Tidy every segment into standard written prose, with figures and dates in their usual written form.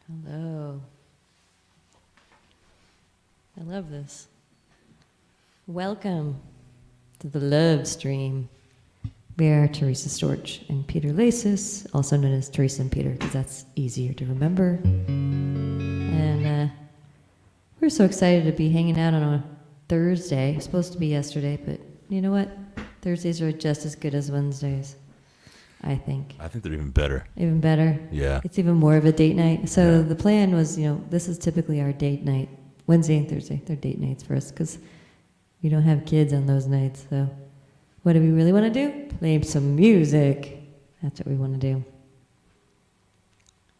Hello. I love this. Welcome to the Love Stream. We are Teresa Storch and Peter Lasis, also known as Teresa and Peter, because that's easier to remember. And we're so excited to be hanging out on a Thursday. It was supposed to be yesterday, but you know what? Thursdays are just as good as Wednesdays, I think. I think they're even better. Even better? Yeah. It's even more of a date night. So Yeah. the plan was, this is typically our date night. Wednesday and Thursday, they're date nights for us because we don't have kids on those nights. So what do we really want to do? Play some music. That's what we want to do.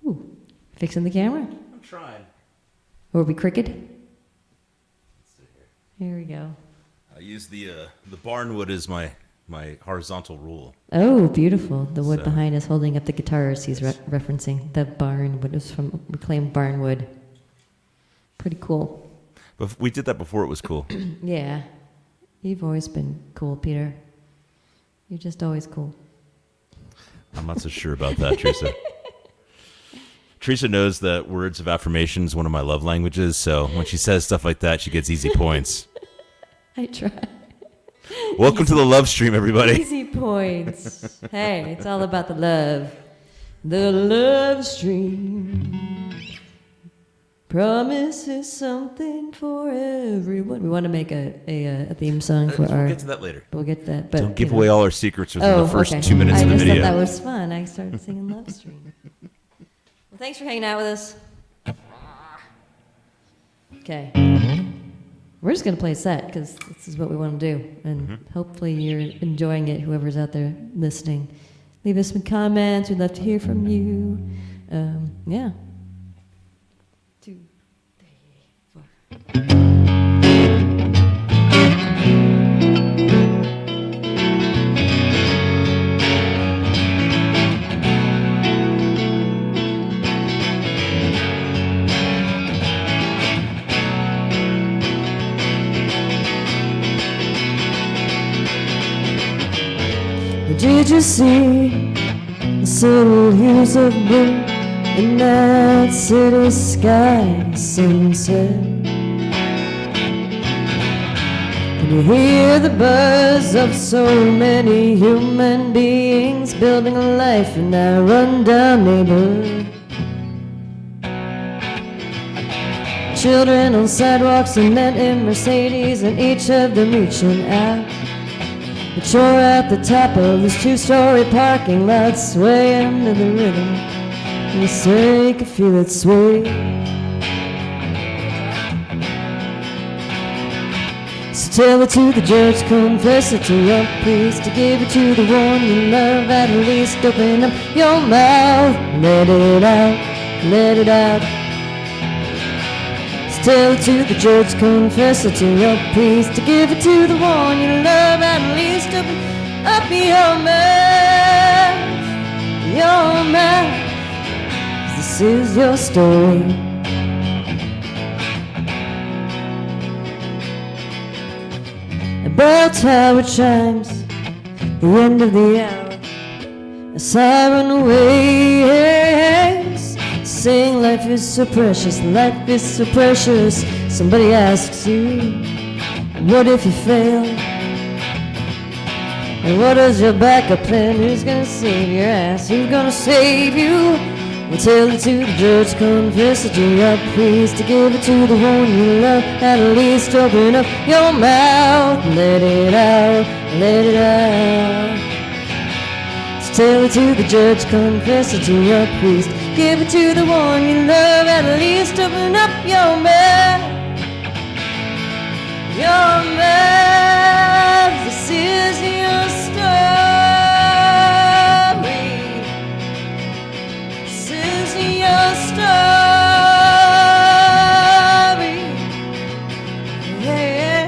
Ooh, fixing the camera? I'm trying. Or are we crooked? Here we go. I use the barnwood as my horizontal rule. Oh, beautiful. The wood So- behind us holding up the guitars he's referencing. The barnwood is from reclaimed barnwood. Pretty cool. But we did that before it was cool. Yeah. You've always been cool, Peter. You're just always cool. I'm not so sure about that, Teresa. Teresa knows that words of affirmation is one of my love languages, so when she says stuff like that, she gets easy points. I try. Welcome to the Love Stream, everybody. Easy points. Hey, it's all about the love. The Love Stream promises something for everyone. We want to make a theme song for our... We'll get to that later. We'll get to that. But, Don't give away all our secrets within the first okay. 2 minutes of the I just video. thought that was fun. I started singing Love Stream. Well, thanks for hanging out with us. Okay. We're just going to play a set because this is what we want to do. And hopefully you're enjoying it, whoever's out there listening. Leave us some comments. We'd love to hear from you. Yeah. 2, 3, 4. Did you see the subtle hues of blue in that city sky sunset? Can you hear the buzz of so many human beings building a life in that rundown neighborhood? Children on sidewalks and men in Mercedes, and each of them reaching out. But you're at the top of this 2-story parking lot, swaying to the rhythm. And you say you can feel it sway. So tell it to the judge, confess it to your priest, to give it to the one you love. At least open up your mouth, let it out, let it out. Tell it to the judge, confess it to your priest, to give it to the one you love. At least open up your mouth, your mouth. This is your story. A bell tower chimes, the end of the hour. A siren waves, saying life is so precious, life is so precious. Somebody asks you, what if you fail? And what is your backup plan? Who's gonna save your ass? Who's gonna save you? Well, tell it to the judge, confess it to your priest, to give it to the one you love. At least open up your mouth, let it out, let it out. Tell it to the judge, confess it to your priest, give it to the one you love. At least open up your mouth, your mouth. This is your story. This is your story. Yeah.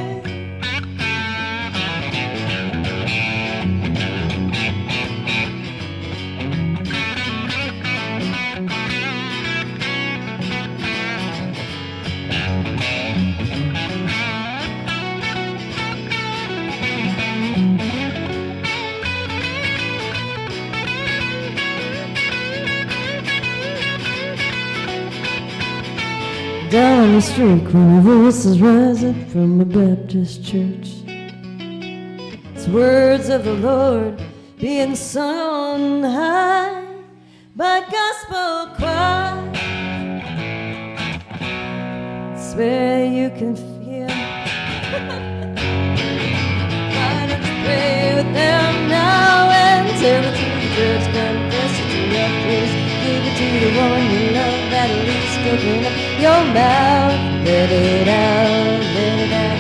Down on the street when the voices rising from a Baptist church. It's words of the Lord being sung on high by gospel choir. It's where you can feel. Why don't you pray with them now and tell it to the church, confess it to your priest, give it to the one you love, at least open up your mouth, let it out, let it out.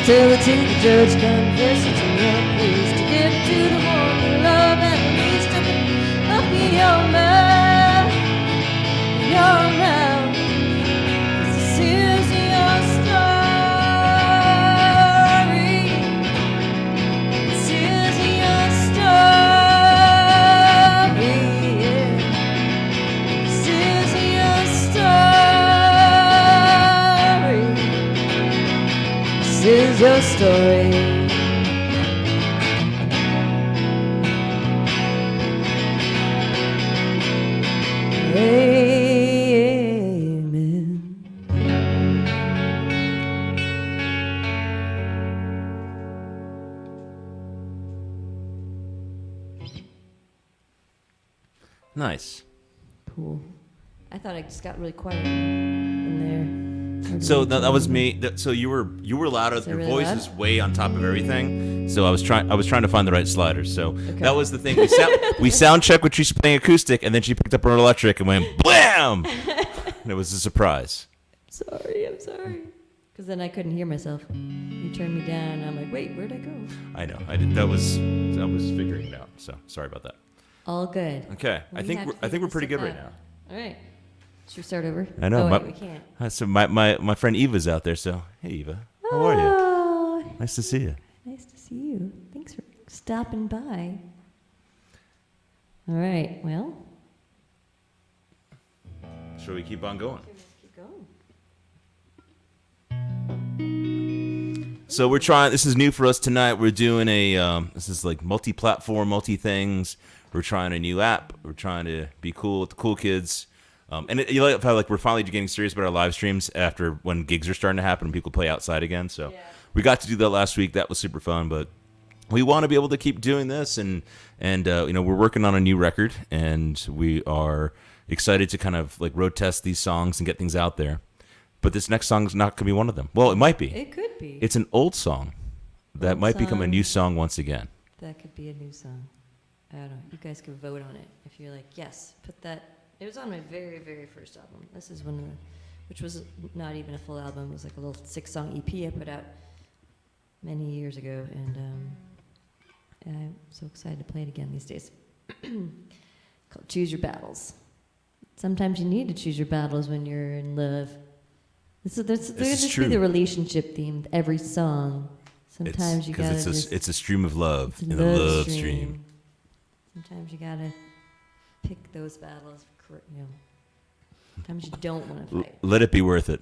Tell it to the judge, confess it to your priest, to give it to the one you love, at least open up your mouth, your mouth. 'Cause this is your story. This is your story. Yeah. This is your story. This is your story. Amen. Nice. Cool. I thought I just got really quiet in there. So that was me. So you were louder. Is it Your really voice loud? is way on top of everything. So I was trying to find the right sliders. So Okay. that was the thing. We sound checked when she's playing acoustic, and then she picked up her electric and went blam. And it was a surprise. I'm sorry. Because then I couldn't hear myself. You turned me down, and I'm like, wait, where'd I go? I know. I was figuring it out. So sorry about that. All good. Okay. We I think have we're to I think we're figure pretty this good right stuff now. All right. Should we start over? I know. Oh, my, wait, we can't. So my friend Eva's out there. So hey Eva, how are you? Oh, Nice to see you. nice to see you. Thanks for stopping by. All right. Well, Shall we keep on going? let's keep going. So we're trying. This is new for us tonight. We're doing this is like multi-platform, multi-things. We're trying a new app. We're trying to be cool with the cool kids. You like how we're finally getting serious about our live streams after when gigs are starting to happen and people play outside again. So we got to do that last week. That was super fun. But we want to be able to keep doing this, and we're working on a new record, and we are excited to kind of like road test these songs and get things out there. But this next song is not going to be one of them. Well, it might be. It could be. It's an old song that Old might become a song. new song once again. That could be a new song. I don't know. You guys can vote on it. If you're like, yes, put that. It was on my very, very first album. This is one of the, which was not even a full album. It was like a little 6-song EP I put out many years ago. And I'm so excited to play it again these days. Called Choose Your Battles. Sometimes you need to choose your battles when you're in love. There's is just true. be the relationship theme with every song. Sometimes you gotta just... it's a stream of love It's a in the love stream. Sometimes you gotta pick those battles. Sometimes you don't want to fight. Let it be worth it.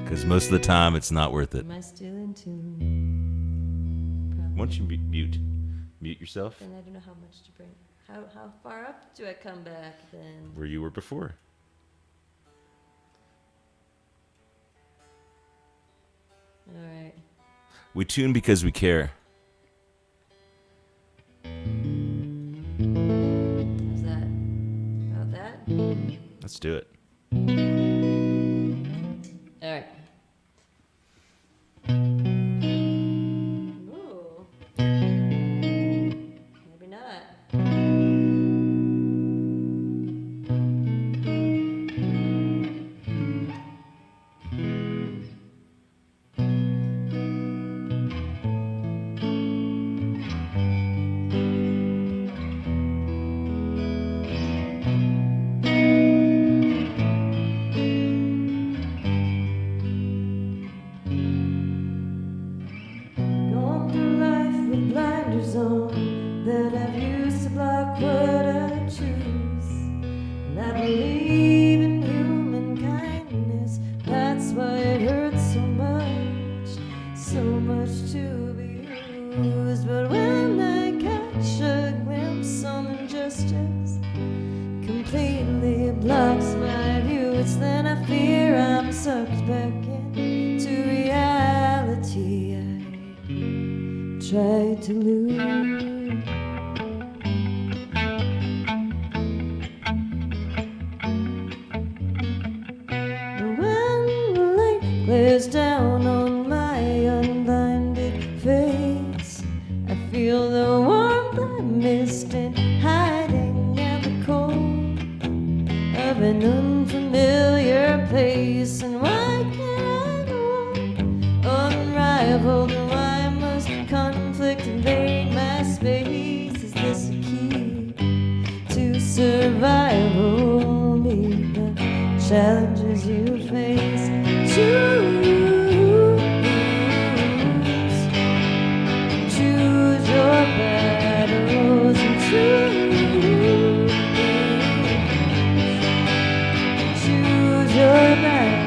Because most of the time it's not worth it. Am I still in tune? Probably. Once you mute yourself Then I don't know how much to bring. How far up do I come back then? where you were before. All right. We tune because we care. How's that? About that? Let's do it. All right. Ooh. Maybe not. to lose. When the light glares down on my unblinded face, I feel the warmth I missed in hiding at the cold of an unfamiliar place. And why can't I go on unrivaled? And why must conflict invade my space? Is this a key to survival? Meet the challenges you face. Choose your battles and choose your battles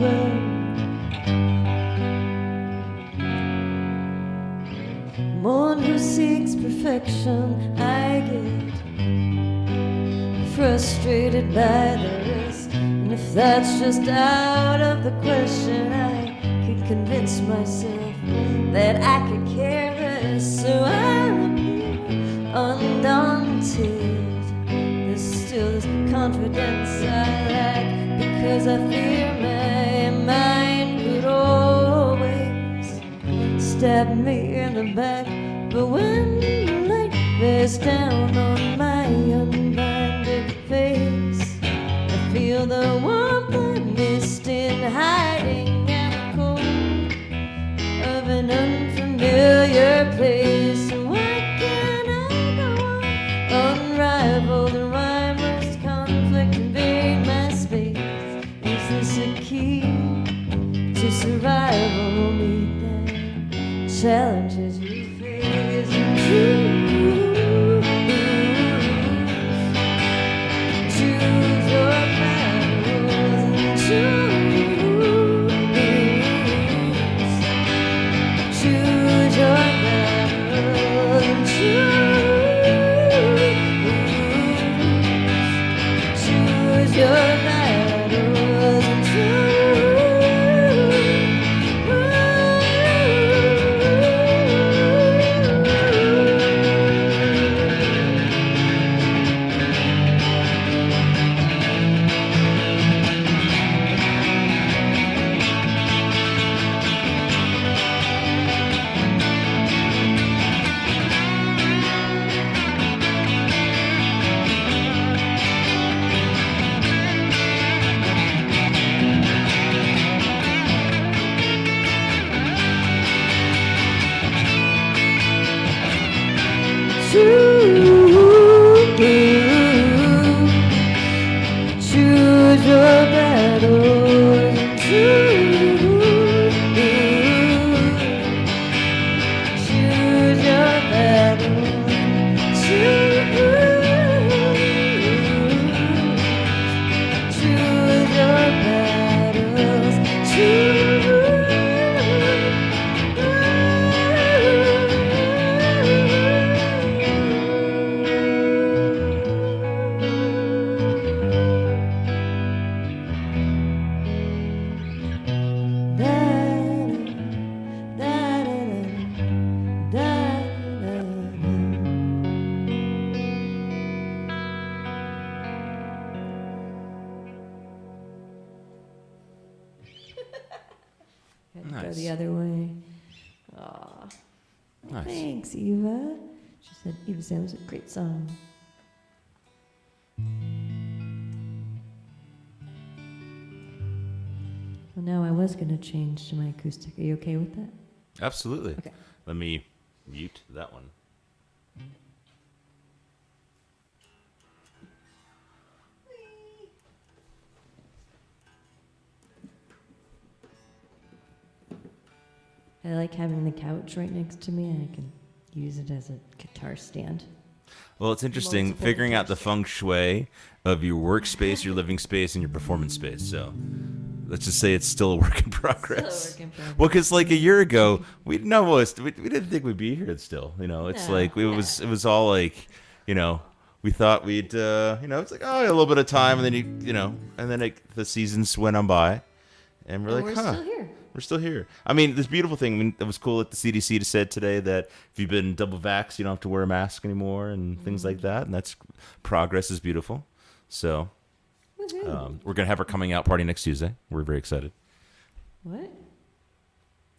well. One who seeks perfection, I get frustrated by the rest. And if that's just out of the question, I could convince myself that I could care less. So I'm undaunted. There's still this confidence I lack, because I fear my mind could always stab me in the back. But when the light bears down on my unblinded face, I feel the warmth I missed in hiding at the cold of an unfamiliar place. And why can't I go on unrivaled? And why must conflict invade my space? Is this a key to survival? Meet the challenges you face and choose your battles and choose your battles and choose your battles and choose your battles and choose your battles, choose your battles, Had to go Nice. the other way. Aw. Nice. Thanks, Eva. She said Eva said it was a great song. Well, now I was going to change to my acoustic. Are you okay with that? Absolutely. Okay. Let me mute that one. I like having the couch right next to me, and I can use it as a guitar stand. Well, it's interesting Multiple figuring out the guitars. feng shui of your workspace, your living space, and your performance space. So let's just say it's still a work in progress. Still a work in progress. Well, because like a year ago, we didn't think we'd be here still. You know, it's No, like it was all like, you know, we thought we'd, it's like, oh, a little bit of time, and then and then the seasons went on by, and we're And like, we're huh. still here. We're still here. I mean, this beautiful thing. I mean, it was cool that the CDC said today that if you've been double vaxxed, you don't have to wear a mask anymore and things like that. And that's progress is beautiful. So we're gonna have our coming out party next Tuesday. We're very excited. What?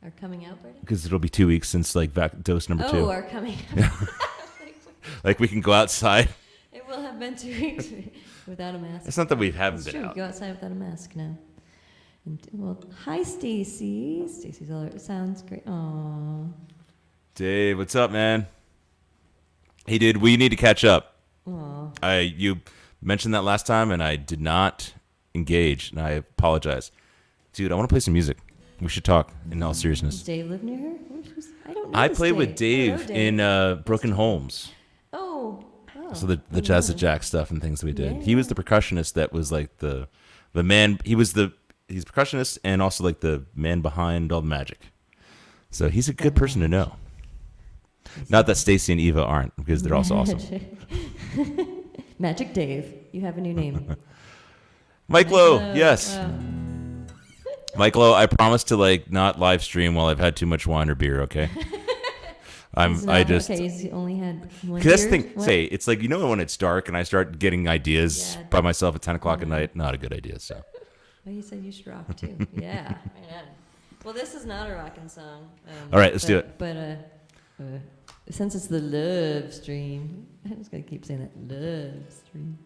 Our coming out party? Because it'll be 2 weeks since like dose number 2. Oh, our coming out. Like we can go outside. It will have been 2 weeks without a mask. It's not that we haven't It's been true. out. Go outside without a mask now. And, well, hi, Stacy. Stacy's all sounds great. Aw. Dave, what's up, man? Hey, dude, we need to catch up. Aw. You mentioned that last time, and I did not engage, and I apologize. Dude, I want to play some music. We should talk in all seriousness. Does Dave live near her? I don't know. I this played with Dave Hello, Dave. in Broken Homes. Oh. So the Jazz at Jack stuff and things that we did. He was the percussionist that was like the man. He's percussionist and also like the man behind all the magic. So he's a good person to know. Not that Stacy and Eva aren't, because they're also awesome. Magic Dave. You have a new name. Mike Lowe, yes. Wow. Mike Lowe, I promise to like not live stream while I've had too much wine or beer, okay? Okay, he's only had one Cause that's the beer? thing. What? Say it's like, you know, when it's dark and I start getting ideas Yeah, by myself at 10 o'clock at night, not a good idea. So Well, you said you should rock too. Yeah. Man. Well, this is not a rockin' song. All right, let's do it. But since it's the love stream, I'm just gonna keep saying that love stream.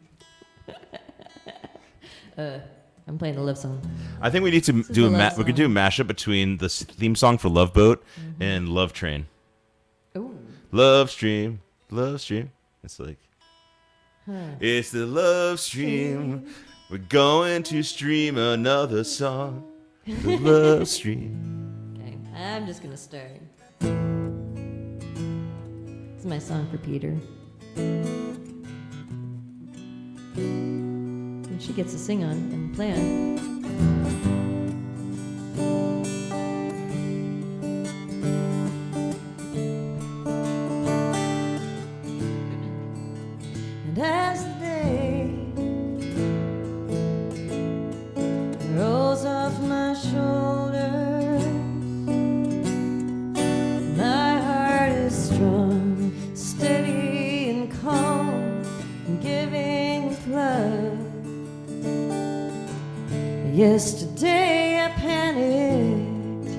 I'm playing the love song. I think we need to This is do the love we could do a mashup between the theme song for Love Boat and Love Train. Ooh. Love Stream, Love Stream. It's like it's the Love Stream. We're going to stream another song. The Love Stream. Okay, I'm just gonna start. This is my song for Peter. And she gets to sing on and play on. And as the day rolls off my shoulders, my heart is strong, steady and calm, and giving with love. Yesterday I panicked.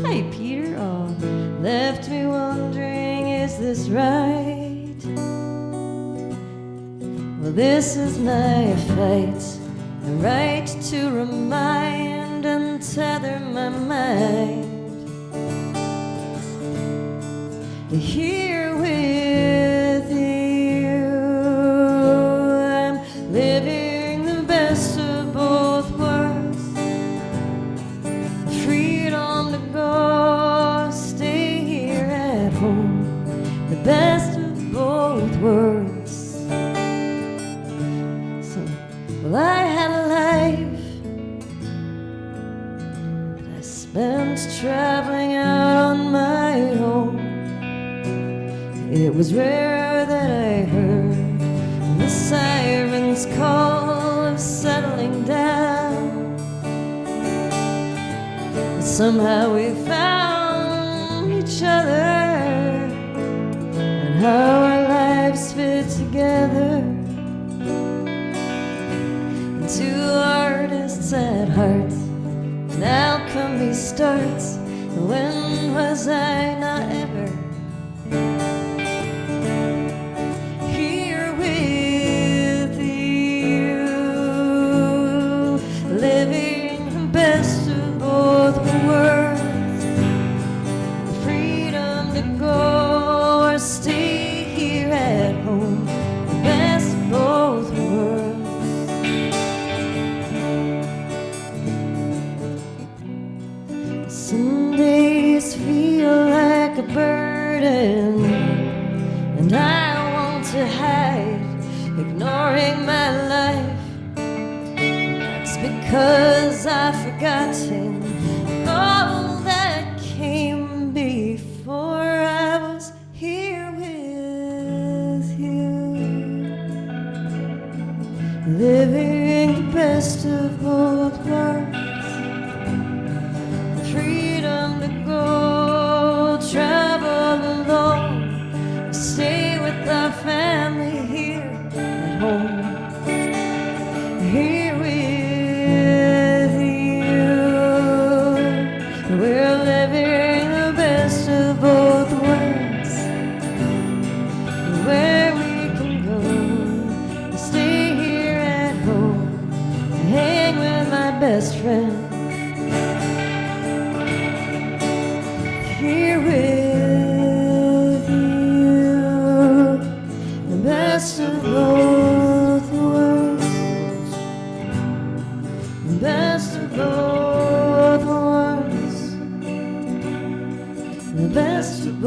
Hi, Peter. Oh, left me wondering, is this right? Well, this is my fight, the right to remind and tether my mind. Here with you, I'm living the best of both worlds. Freedom to go, stay here at home. The best of both worlds. Well, I had a life that I spent traveling out on my own. It was rare that I heard the siren's call of settling down. Somehow we found each other, and how our lives fit together. Two artists at heart, now come these starts. When was I not ever here with you, living the best of both worlds? Freedom to go or stay here at home, the best of both worlds. Some days feel like a burden, and I want to hide, ignoring my life. That's because I've forgotten all that came before I was here with you, living the best of both worlds. Free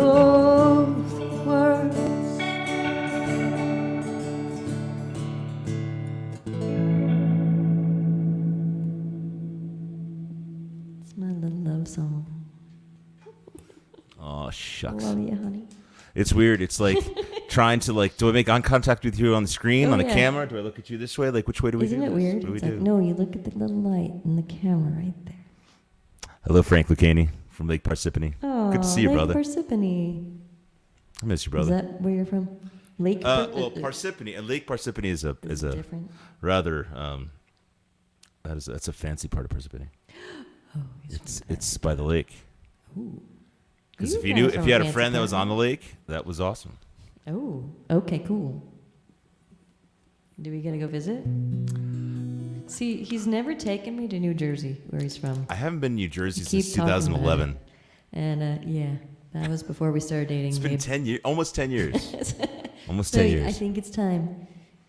both worlds. It's my little love song. Oh, shucks. Love you, honey. It's weird. It's like trying to like, do I make eye contact with you on the screen, Oh, on the yeah. camera? Do I look at you this way? Like, which way do we Isn't do it this? weird? What do we It's do? like, no, you look at the little light in the camera right there. Hello, Frank Lucchini from Lake Parsippany. Oh, Good to see you, Lake brother. Parsippany. I miss you, Is brother. that where you're from? Lake Well, Parsippany, Lake Parsippany is a different. rather that's a fancy part of Parsippany. Oh, he's It's by the lake. Ooh. Because if You you had a fancy friend that was part. on the lake, that was awesome. Oh, okay, cool. Do we gotta go visit? See, he's never taken me to New Jersey, where he's from. I haven't been in New Jersey Keep since talking about 2011. it. And yeah, that was before we started dating. It's been babe. 10 years, almost 10 years. Almost So 10 years. I think it's time.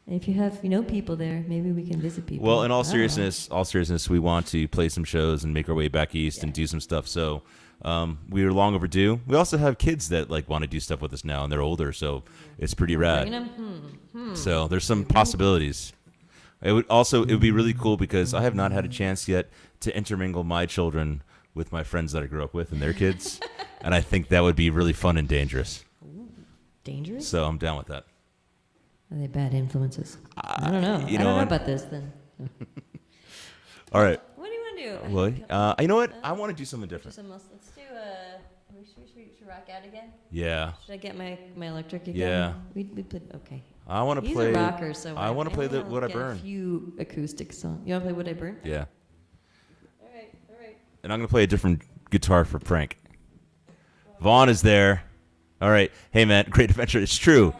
If you have, people there, maybe we can visit people. Well, in all I don't know. seriousness, we want to play some shows and make our way back east and do some stuff. So we are long overdue. We also have kids that like want to do stuff with us now, and they're older, so it's pretty rad. Bringing them? So there's some possibilities. It would be really cool because I have not had a chance yet to intermingle my children with my friends that I grew up with and their kids, and I think that would be really fun and dangerous. Dangerous? So I'm down with that. Are they bad influences? I don't know. I don't know about this then. All right. What do you want to do? Well, you know what? I want to do something different. Let's do should rock out again? Yeah. Should I get my electric again? Yeah. We played, okay. I want to He's play. a rocker, so I want to play the What I get Burn. A few acoustic songs. You want to play What I Burn? Yeah. All right. And I'm going to play a different guitar for Frank. Vaughn is there. All right. Hey, man. Great Adventure. It's true.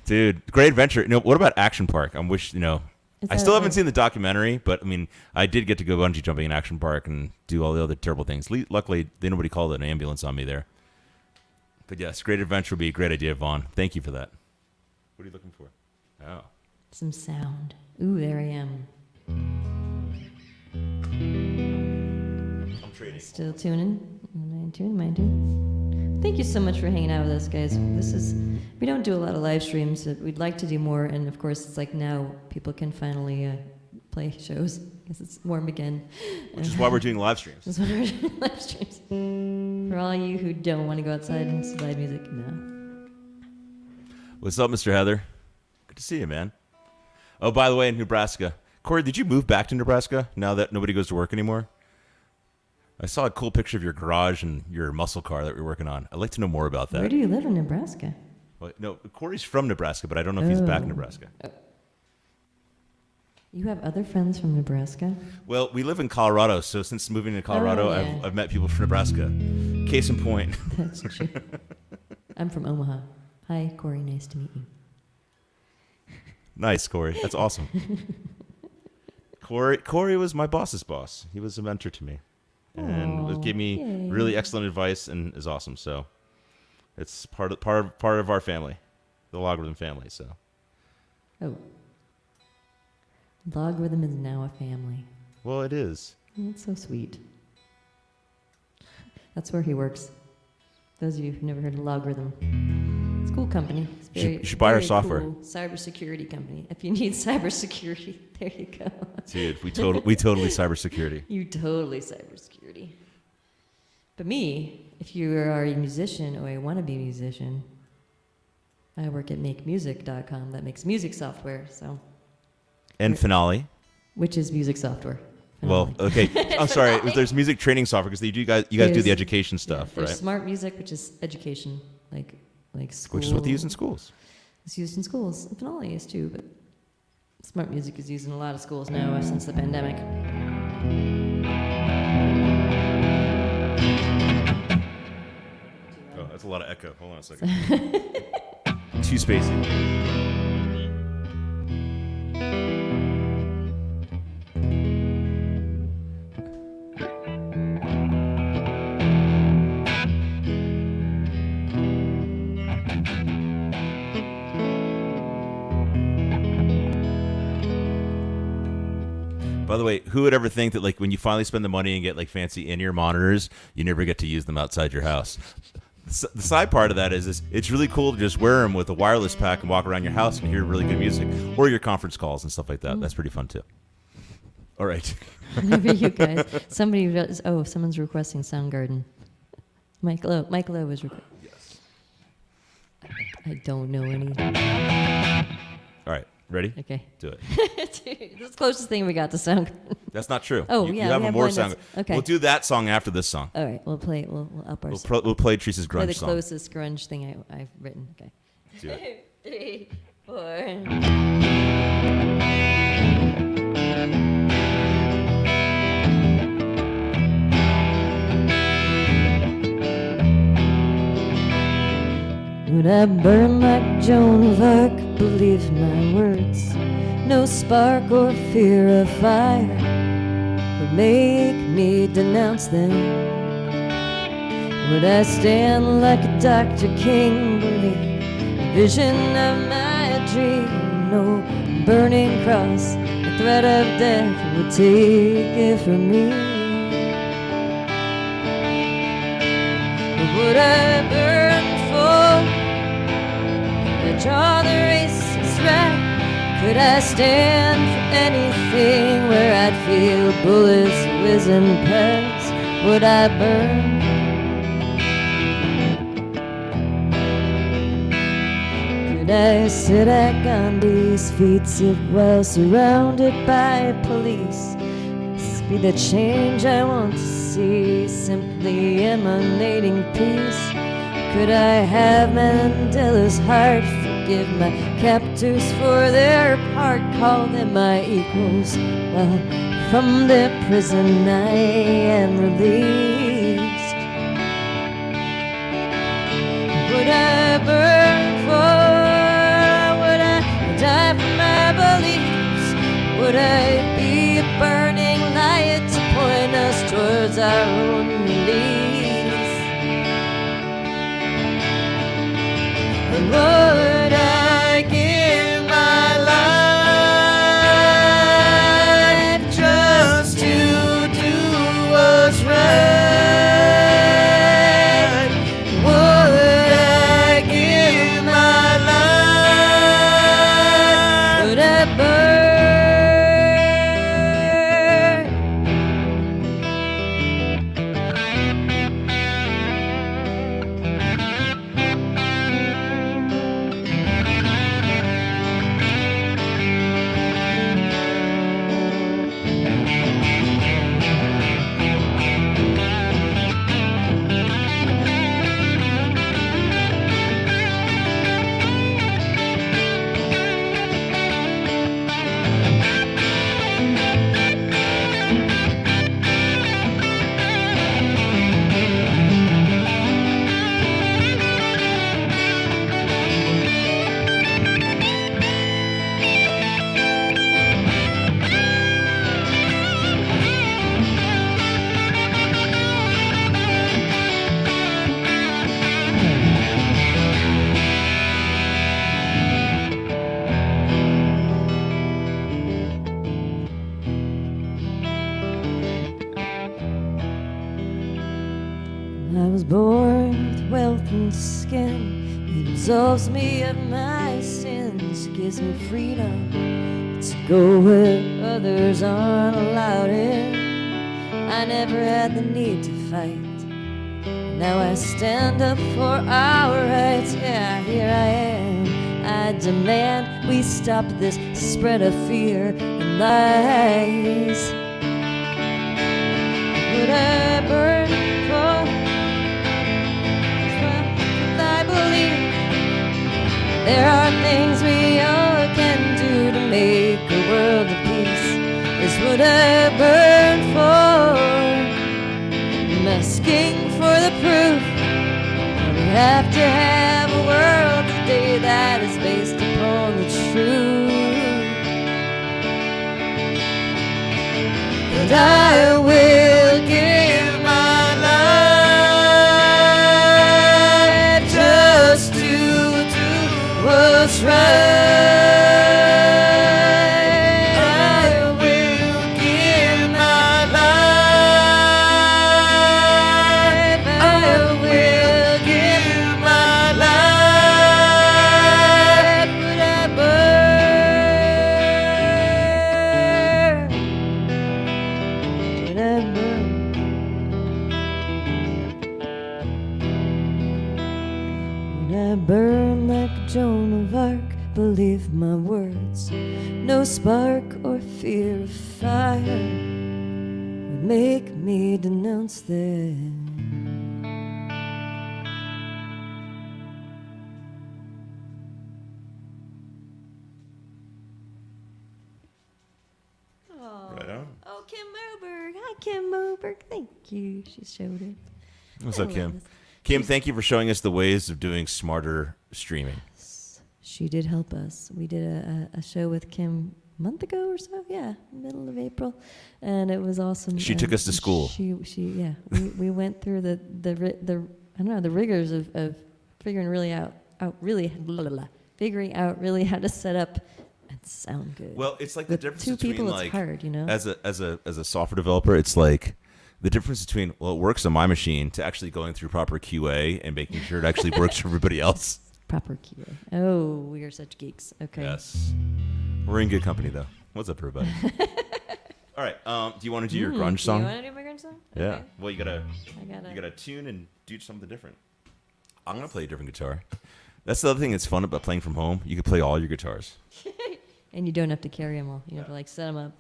Dude, Great Adventure. What about Action Park? I still haven't seen the documentary, but I mean, I did get to go bungee jumping in Action Park and do all the other terrible things. Luckily, nobody called an ambulance on me there. But yes, Great Adventure would be a great idea, Vaughn. Thank you for that. What are you looking for? Oh. Some sound. Ooh, there I am. I'm trading. Still tuning. Mind tune. Thank you so much for hanging out with us, guys. We don't do a lot of live streams. We'd like to do more, and of course, it's like now people can finally play shows because it's warm again. Which is why we're doing live streams. That's why we're doing live streams. For all you who don't want to go outside and see live music, no. What's up, Mr. Heather? Good to see you, man. Oh, by the way, in Nebraska. Corey, did you move back to Nebraska now that nobody goes to work anymore? I saw a cool picture of your garage and your muscle car that we're working on. I'd like to know more about that. Where do you live in Nebraska? Well, no, Corey's from Nebraska, but I don't know if he's back in Nebraska. You have other friends from Nebraska? Well, we live in Colorado, so since moving to Colorado, yeah. I've met people from Nebraska. Case in point. That's true. I'm from Omaha. Hi, Corey. Nice to meet you. Nice, Corey. That's awesome. Corey was my boss's boss. He was a mentor to me. And gave me yay. really excellent advice and is awesome. So it's part of our family, the Logarithm family. So Oh. Logarithm is now a family. well, it is. That's so sweet. That's where he works. Those of you who've never heard of Logarithm. It's a cool company. It's You should buy our very software. Cool cybersecurity company. If you need cybersecurity, there you go. Dude, we totally cybersecurity. You totally cybersecurity. But me, if you are a musician or a wannabe musician, I work at makemusic.com that makes music software, so And Finale. which is music software. Well, okay. I'm sorry. There's music training software because you guys do There's- the education stuff, There's right? smart music, which is education, like school. Which is what they use in schools. It's used in schools. And Finale is too, but smart music is used in a lot of schools now since the pandemic. Oh, that's a lot of echo. Hold on a second. Too spacey. By the way, who would ever think that like when you finally spend the money and get like fancy in-ear monitors, you never get to use them outside your house? the side part of that is it's really cool to just wear them with a wireless pack and walk around your house and hear really good music, or your conference calls and stuff like that. That's pretty fun too. All right. Whenever you guys, someone's requesting Soundgarden. Mike Lowe was requesting. Yes. I don't know any. All right. Ready? Okay. Do it. That's the closest thing we got to Soundgarden. That's not true. Oh, you yeah, have we a have more one song. okay. We'll do that song after this song. All right, we'll up our. We'll play Teresa's grunge the song. closest grunge thing I've written. Okay. Do it. 3, 4. Would I burn like Joan of Arc? Believe my words. No spark or fear of fire would make me denounce them. Would I stand like a Dr. King, believe a vision of my dream? No burning cross, the threat of death would take it from me. Would I burn for? Could I draw the race's right? Could I stand for anything where I'd feel bullets whizzing past? Would I burn? Could I sit at Gandhi's feet, sit while surrounded by police? This be the change I want to see, simply emanating peace. Could I have Mandela's heart, forgive my captors for their part, call them my equals, while from their prison I am released? Would I burn for, would I die for my beliefs? Would I be a burning light to point us towards our own release? Would I give my life just to do what's right? Would I give my life? Would I burn? I was born with wealth and skin. It absolves me of my sins, gives me freedom to go where others aren't allowed in. I never had the need to fight. Now I stand up for our rights. Yeah, here I am. I demand we stop this spread of fear and lies. Would I burn for? I believe there are things we all can do to make a world of peace. Is what I burn for. I'm asking for the proof. We have to have a world today that is based upon the truth. And I will give my life just to do what's right. I will give my life. I will give And I burn like Joan of Arc, believe my words. No spark or fear of fire would make me denounce them. Right on. Oh, Kim Moberg. Hi, Kim Moberg. Thank you. She showed it. What's up, Kim? Kim, thank you for showing us the ways of doing smarter streaming. She did help us. We did a show with Kim a month ago or so. Yeah, middle of April, and it was awesome. She took us to school. Yeah. We went through the I don't know, the rigors of figuring out really how to set up and sound good. Well, it's like the With difference two between people, like it's hard, you know. as a software developer, it's like the difference between it works on my machine to actually going through proper QA and making sure it actually works for everybody else. Proper QA. Oh, we are such geeks. Okay. Yes, we're in good company though. What's up, everybody? All right. Do you want to do your grunge song? You want to do my grunge song? Yeah. Okay. Well, you gotta tune and do something different. I'm gonna play a different guitar. That's the other thing that's fun about playing from home. You can play all your guitars. And you don't have to carry them all. You have to like set them up.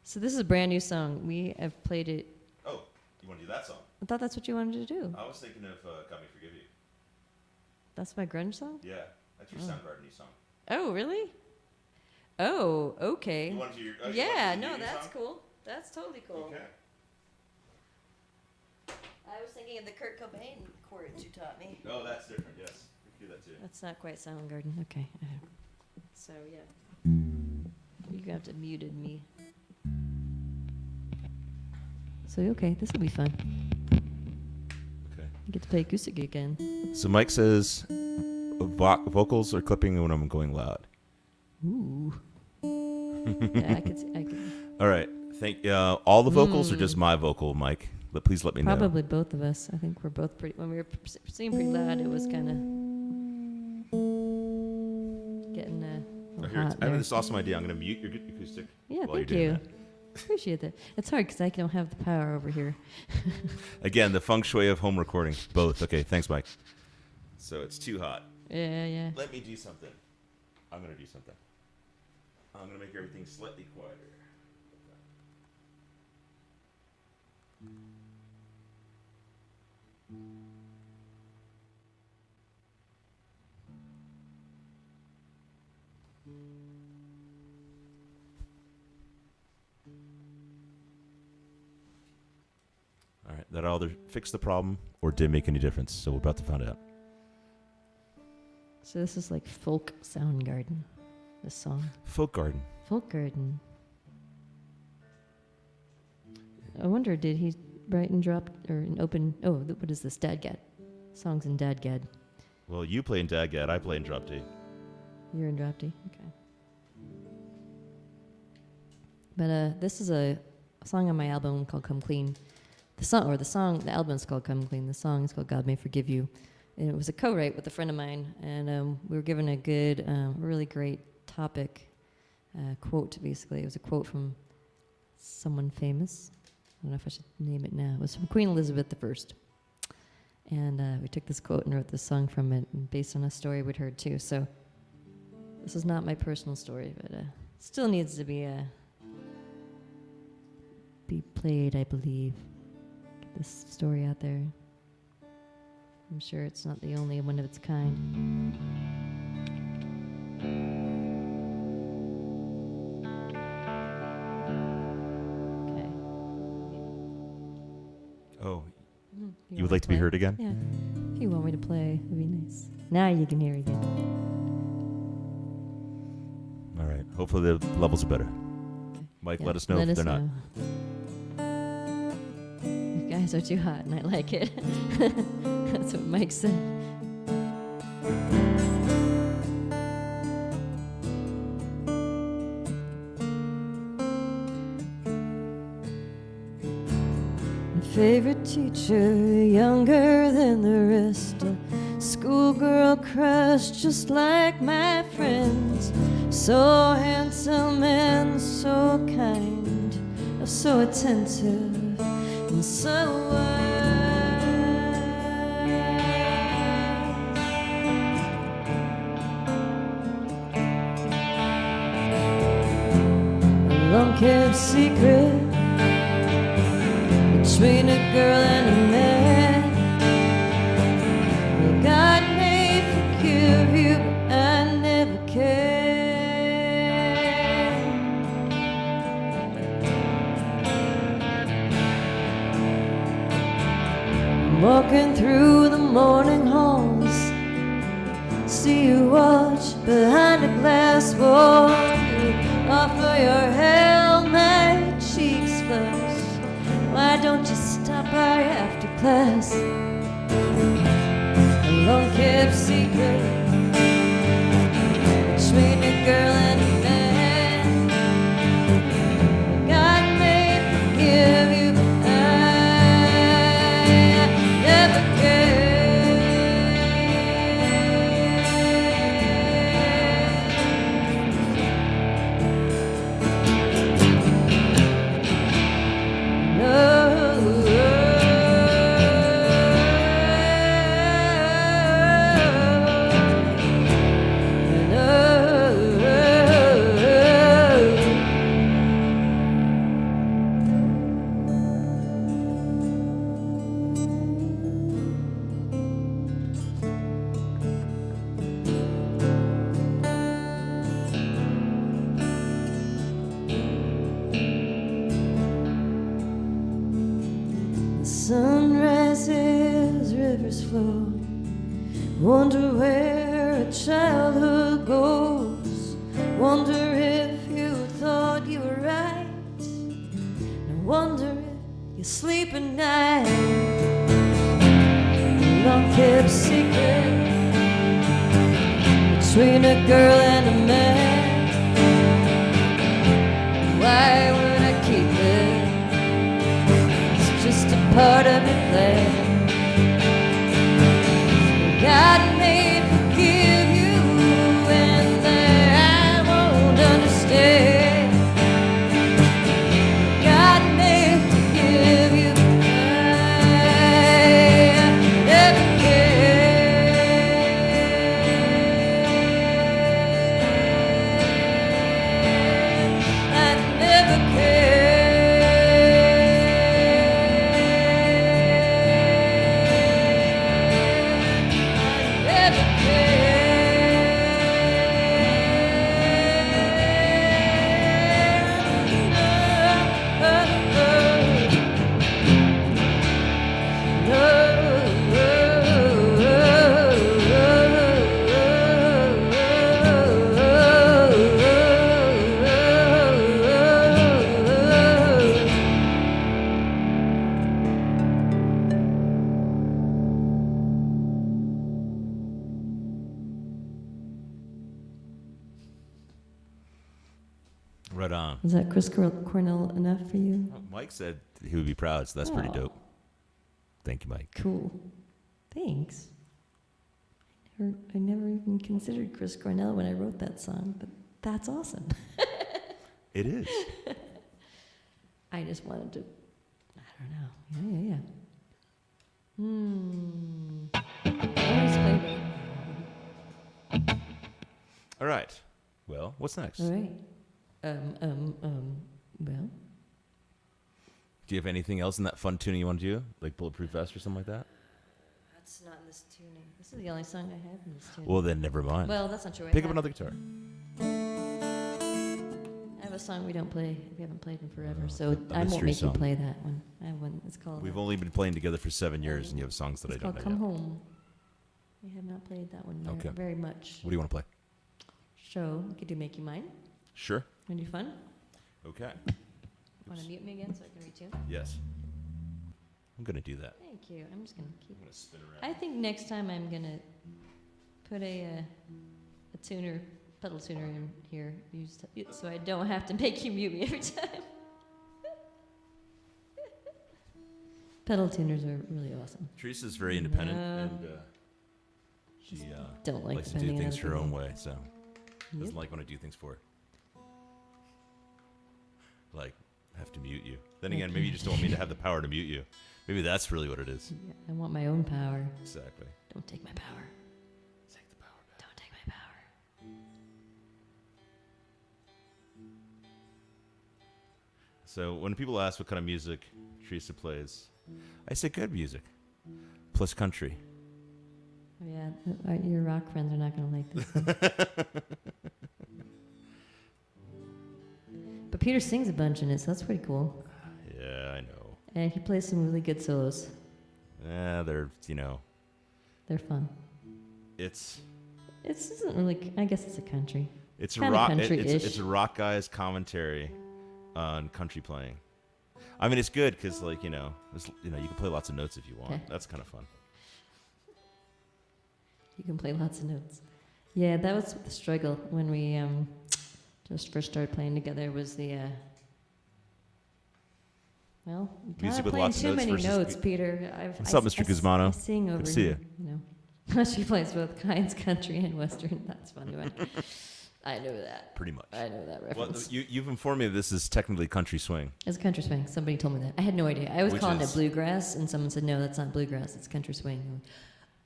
So this is a brand new song. We have played it. Oh, you want to do that song? I thought that's what you wanted to do. I was thinking of "Got Me Forgive You." That's my grunge song? Yeah, that's your Soundgarden new song. Oh, really? Oh, okay. You want to do your, Yeah, no, that's cool. That's totally cool. Okay. I was thinking of the Kurt Cobain chords you taught me. Oh, that's different. Yes, we can do that too. That's not quite Soundgarden. Okay. So, yeah. You have to muted me. So, okay, this will be fun. Okay. You get to play acoustic again. So Mike says vocals are clipping when I'm going loud. Ooh. Yeah, I could. All right. Thank all the vocals or just my vocal, Mike? But please let me know. Probably both of us. I think we're both pretty. When we were singing pretty loud, it was kind of getting hot. I have this awesome idea. I'm going to mute your acoustic. Yeah, while thank you're doing you. Appreciate that. It's hard because I don't have the power over here. Again, the feng shui of home recording. Both. Okay, thanks, Mike. So it's too hot. Yeah. Let me do something. I'm going to do something. I'm going to make everything slightly quieter. All right, that either fixed the problem or didn't make any difference. So we're about to find out. So this is like folk Soundgarden, this song. Folk Garden. Folk Garden. I wonder, did he write and drop or an open? Oh, what is this? Dadgad. Songs in Dadgad. Well, you play in Dadgad. I play in Drop D. You're in Drop D. Okay. But this is a song on my album called "Come Clean." The album is called "Come Clean." The song is called "God May Forgive You." And it was a co-write with a friend of mine, and we were given a good, really great topic quote. Basically, it was a quote from someone famous. I don't know if I should name it now. It was from Queen Elizabeth I. And we took this quote and wrote this song from it, and based on a story we'd heard too. So this is not my personal story, but still needs to be played, I believe. Get this story out there. I'm sure it's not the only one of its kind. Okay. Oh, you would like to be heard again? Yeah. If you want me to play, it'd be nice. Now you can hear again. All right. Hopefully the levels are better. Okay. Mike, Yeah, let us know if they're not. You guys are too hot, and I like it. That's what Mike said. My favorite teacher, younger than the rest, a schoolgirl crush just like my friends. So handsome and so kind, so attentive and so wise. long-kept secret between a girl and a man. Well, God may forgive you, but I never can. I'm walking through the morning halls, see you watch behind a glass wall. You offer your helmet, cheeks flush. Why don't you stop by after class? A long-kept secret between a girl and a man. God may forgive you, but I never can. Sunrises, rivers flow. Wonder where a childhood goes. Wonder if you thought you were right. No wonder if you sleep at night. Long-kept secret between a girl and a man. Why would I keep it? Just a part of your plan. God may forgive you, and I won't understand. God may forgive you, I never can. I never can. Right on. Is that Chris Cornell enough for you? Well, Mike said he would be proud, so that's pretty Oh. dope. Thank you, Mike. Cool. Thanks. I never even considered Chris Cornell when I wrote that song, but that's awesome. It is. I just wanted to, I don't know. Yeah. Always play that. All right. Well, what's next? All right. Well, Do you have anything else in that fun tuning you want to do? Like Bulletproof Vest or something like that? that's not in this tuning. This is the only song I have in this tuning. Well, then never mind. Well, that's not true. Pick up another guitar. I have a song we don't play. We haven't played in forever, so a I won't mystery make song. you play that one. I have one. It's called. We've only been playing together for 7 years, and you have songs that It's I don't called know Come yet. Home. We have not played that one Okay. very much. What do you want to play? So we could do Make You Mine. Sure. Want to do fun? Okay. Want to mute me again so I can retune? Yes. I'm going to do that. Thank you. I'm just gonna keep. I'm going to spin around. I think next time I'm gonna put a tuner, pedal tuner in here, so I don't have to make you mute me every time. Pedal tuners are really awesome. Teresa's very independent, No. and she Don't like likes to do depending on things other her own people. way, so Yep. doesn't like when I do things for her. Like, have to mute you. Then again, maybe you just don't want me to have the power to mute you. Maybe that's really what it is. Yeah, I want my own power. Exactly. Don't take my power. Take the power back. Don't take my power. So when people ask what kind of music Teresa plays, I say good music plus country. Oh, yeah, your rock friends are not going to like this. But Peter sings a bunch in it, so that's pretty cool. Yeah, I know. And he plays some really good solos. Yeah, they're fun. It isn't really. I guess it's a country. It's a Kinda rock. country-ish. It's a rock guy's commentary on country playing. I mean, it's good because you can play lots of notes if you want. Okay. That's kind of fun. You can play lots of notes. Yeah, that was the struggle when we just first started playing together. Was the Music with playing lots of too notes many versus notes, Peter. What's up, Mr. Guzmano? I sing over. Good to see you. She plays both kinds, country and western. That's funny. I know that. Pretty much. I know that Well, reference. you've informed me this is technically country swing. It's country swing. Somebody told me that. I had no idea. I was Which calling is- it bluegrass, and someone said, no, that's not bluegrass. It's country swing.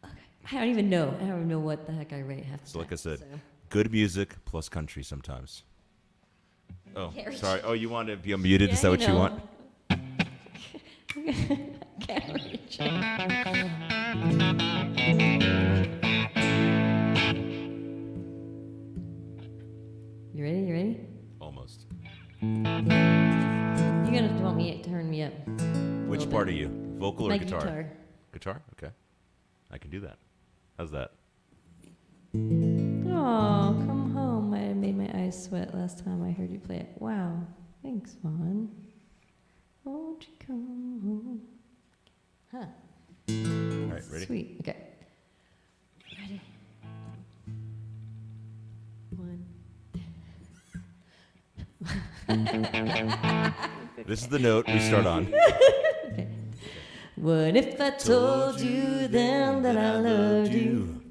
Okay. I don't even know. I don't even know what the heck I rate half the So like time, I said, so. good music plus country sometimes. Oh, Can't sorry. Oh, you want to be unmuted? Yeah, Is that what you know. want? Can't reach. You ready? You ready? Almost. You're gonna want me to turn me up. Which little part bit. are you? Vocal or My guitar? Guitar? Okay. I can do that. How's that? Oh, come home. Might have made my eyes sweat last time I heard you play it. Wow. Thanks, Vaughn. Won't you come home? Huh. All right, ready? Sweet. Okay. Ready. One. This is the note we start on. Okay. What if I told you then that I loved you?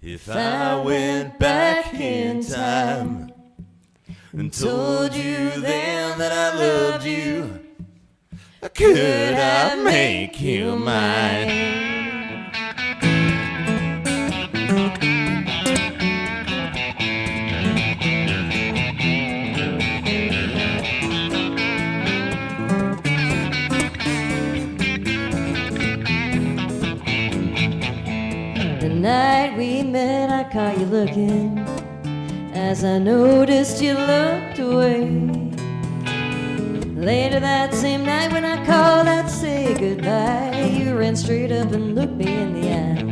If I went back in time and told you then that I loved you, could I make you mine? The night we met, I caught you looking. As I noticed you looked away. Later that same night when I called out to say goodbye, you ran straight up and looked me in the eye.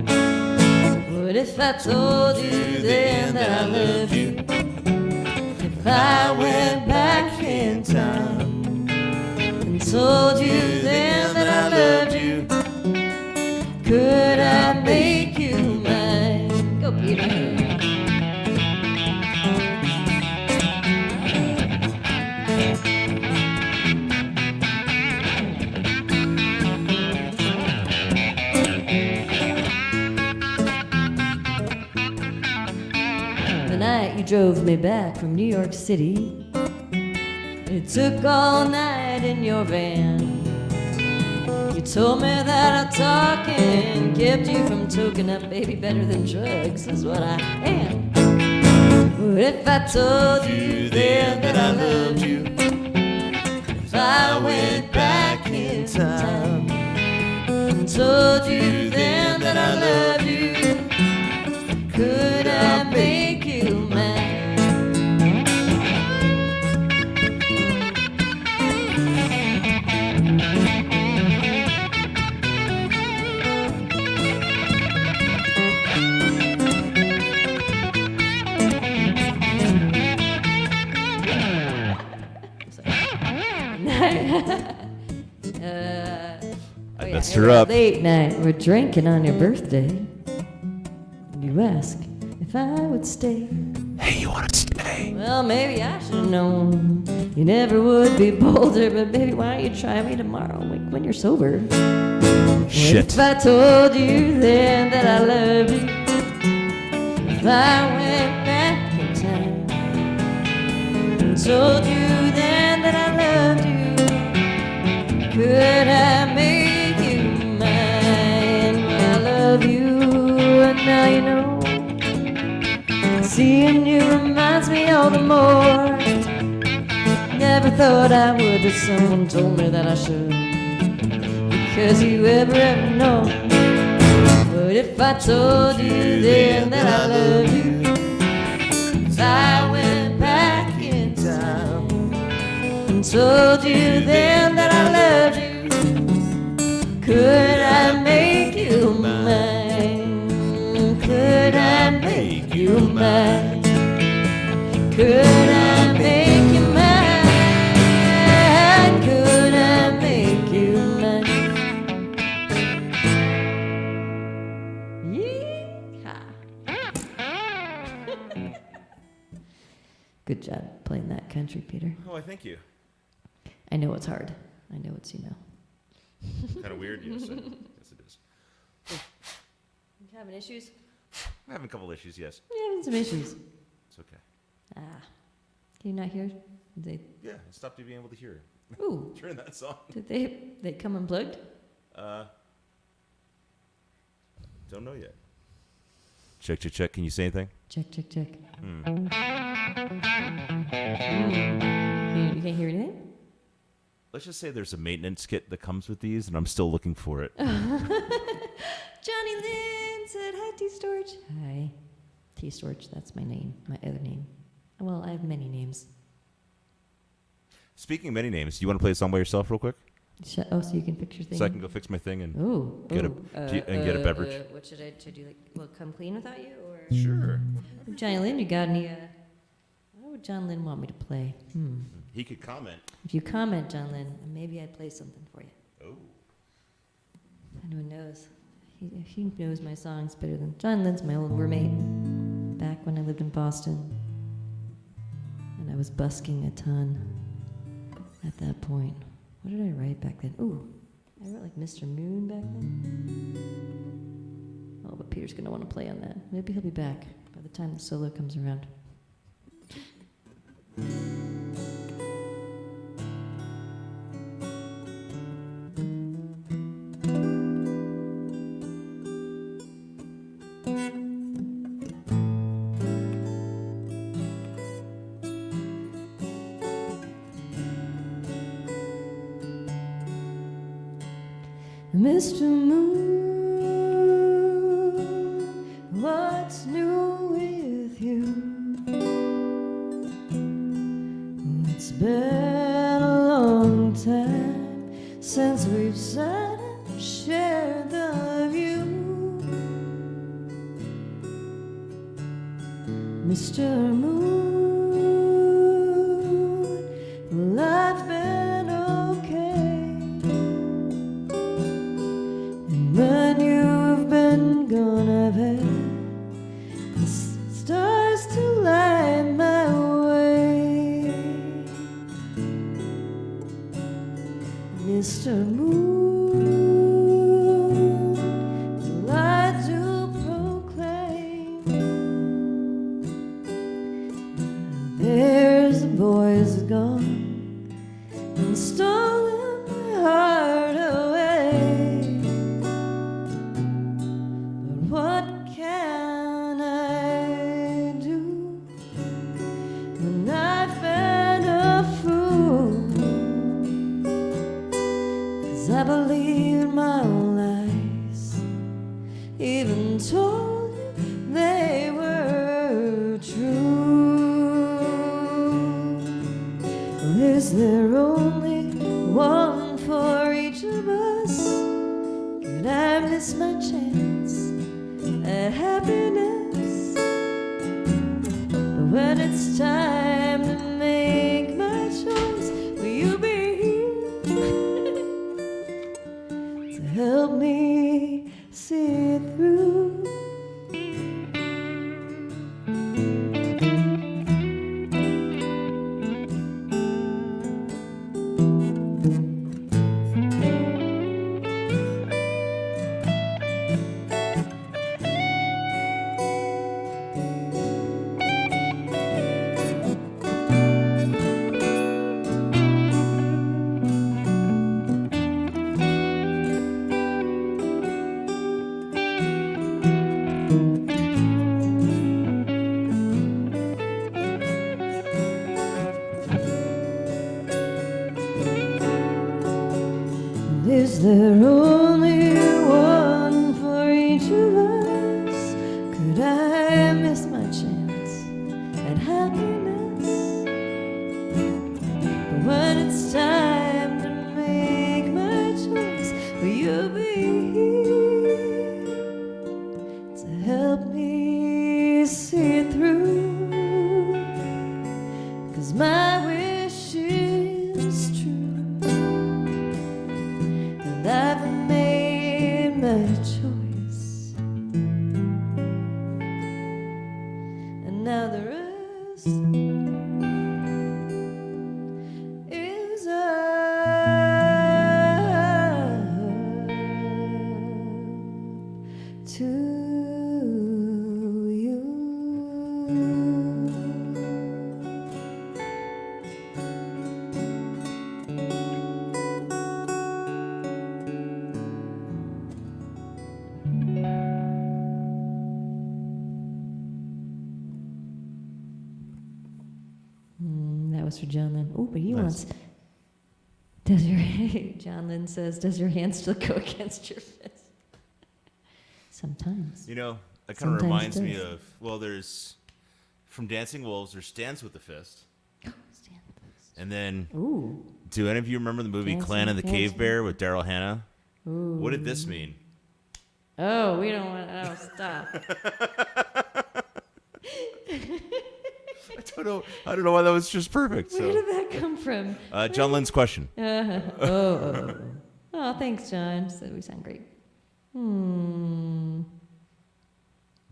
What if I told you then that I loved you? If I went back in time and told you then that I loved you, could I make you mine? Go, Peter. The night you drove me back from New York City, it took all night in your van. You told me that I talking kept you from toking up, baby, better than drugs is what I am. What if I told you then that I loved you? If I went back in time and told you then that I loved you, could I make you mine? I messed her up. Late night, we're drinking on your birthday. You ask if I would stay. Hey, you want to stay? Well, maybe I should have known you never would be bolder, but baby, why don't you try me tomorrow, like when you're sober? Shit. If I told you then that I loved you, if I went back in time and told you then that I loved you, could I make you mine? Well, I love you, and now you know. Seeing you reminds me all the more that never thought I would, but someone told me that I should. Because you ever know. But if I told you then that I love you, if I went back in time and told you then that I loved you, could I make you mine? Could I make you mine? Could I make you mine? Could I make you mine? Yeehaw. Good job playing that country, Peter. Oh, I thank you. I know it's hard. I know it's, Kind of weird, yes. Yes, it is. You having issues? I'm having a couple issues, yes. You're having some issues. It's okay. Ah. Can you not hear? They, Yeah, I stopped you being able to hear it. ooh. During that song. Did they come unplugged? Don't know yet. Check, check, check. Can you say anything? Check, check, check. You can't hear anything? Let's just say there's a maintenance kit that comes with these, and I'm still looking for it. Johnny Lynn said, hi, T-Storage. Hi. T-Storage, that's my name, my other name. Well, I have many names. Speaking of many names, do you want to play a song by yourself real quick? Oh, so you can fix your thing? So I can go fix my thing and Get a beverage? What should I do? Come clean without you? Or Sure. Johnny Lynn, you got any... what would John Lynn want me to play? He could comment. If you comment, John Lynn, maybe I'd play something for you. Oh. Anyone knows? He knows my songs better than... John Lynn's my old roommate back when I lived in Boston. And I was busking a ton at that point. What did I write back then? Ooh, I wrote like Mr. Moon back then. Oh, but Peter's going to want to play on that. Maybe he'll be back by the time the solo comes around. Mr. Moon, what's new with you? It's been a long time since we've sat and shared the view. Mr. Moon, well, I've been okay. When you've been gone, I've had the stars to light my way. Mr. Moon, till I do proclaim, there's a boy's gone and stolen my heart away. What can I do when I've been a fool? 'Cause I believed my own lies, even told you they were true. Is there only one for each of us? Could I miss my chance at happiness? But when it's time to make my choice, will you be here to help me see it through? to you. That was for John Lynn. Oh, but he Nice. wants. Does your John Lynn says, "Does your hand still go against your fist?" Sometimes. You know, that kind of Sometimes reminds it me does. of, well, there's, from Dancing Wolves, there's Dance with the Fist. Stand this. And then, Ooh. do any of you remember the movie Dancing Clan of the with Cave Fist. Bear with Daryl Hannah? Ooh. What did this mean? Oh, we don't want. Oh, stop. I don't know why that was just perfect. Where did that come from? John Lynn's question. Oh, thanks, John. So we sound great. Hmm.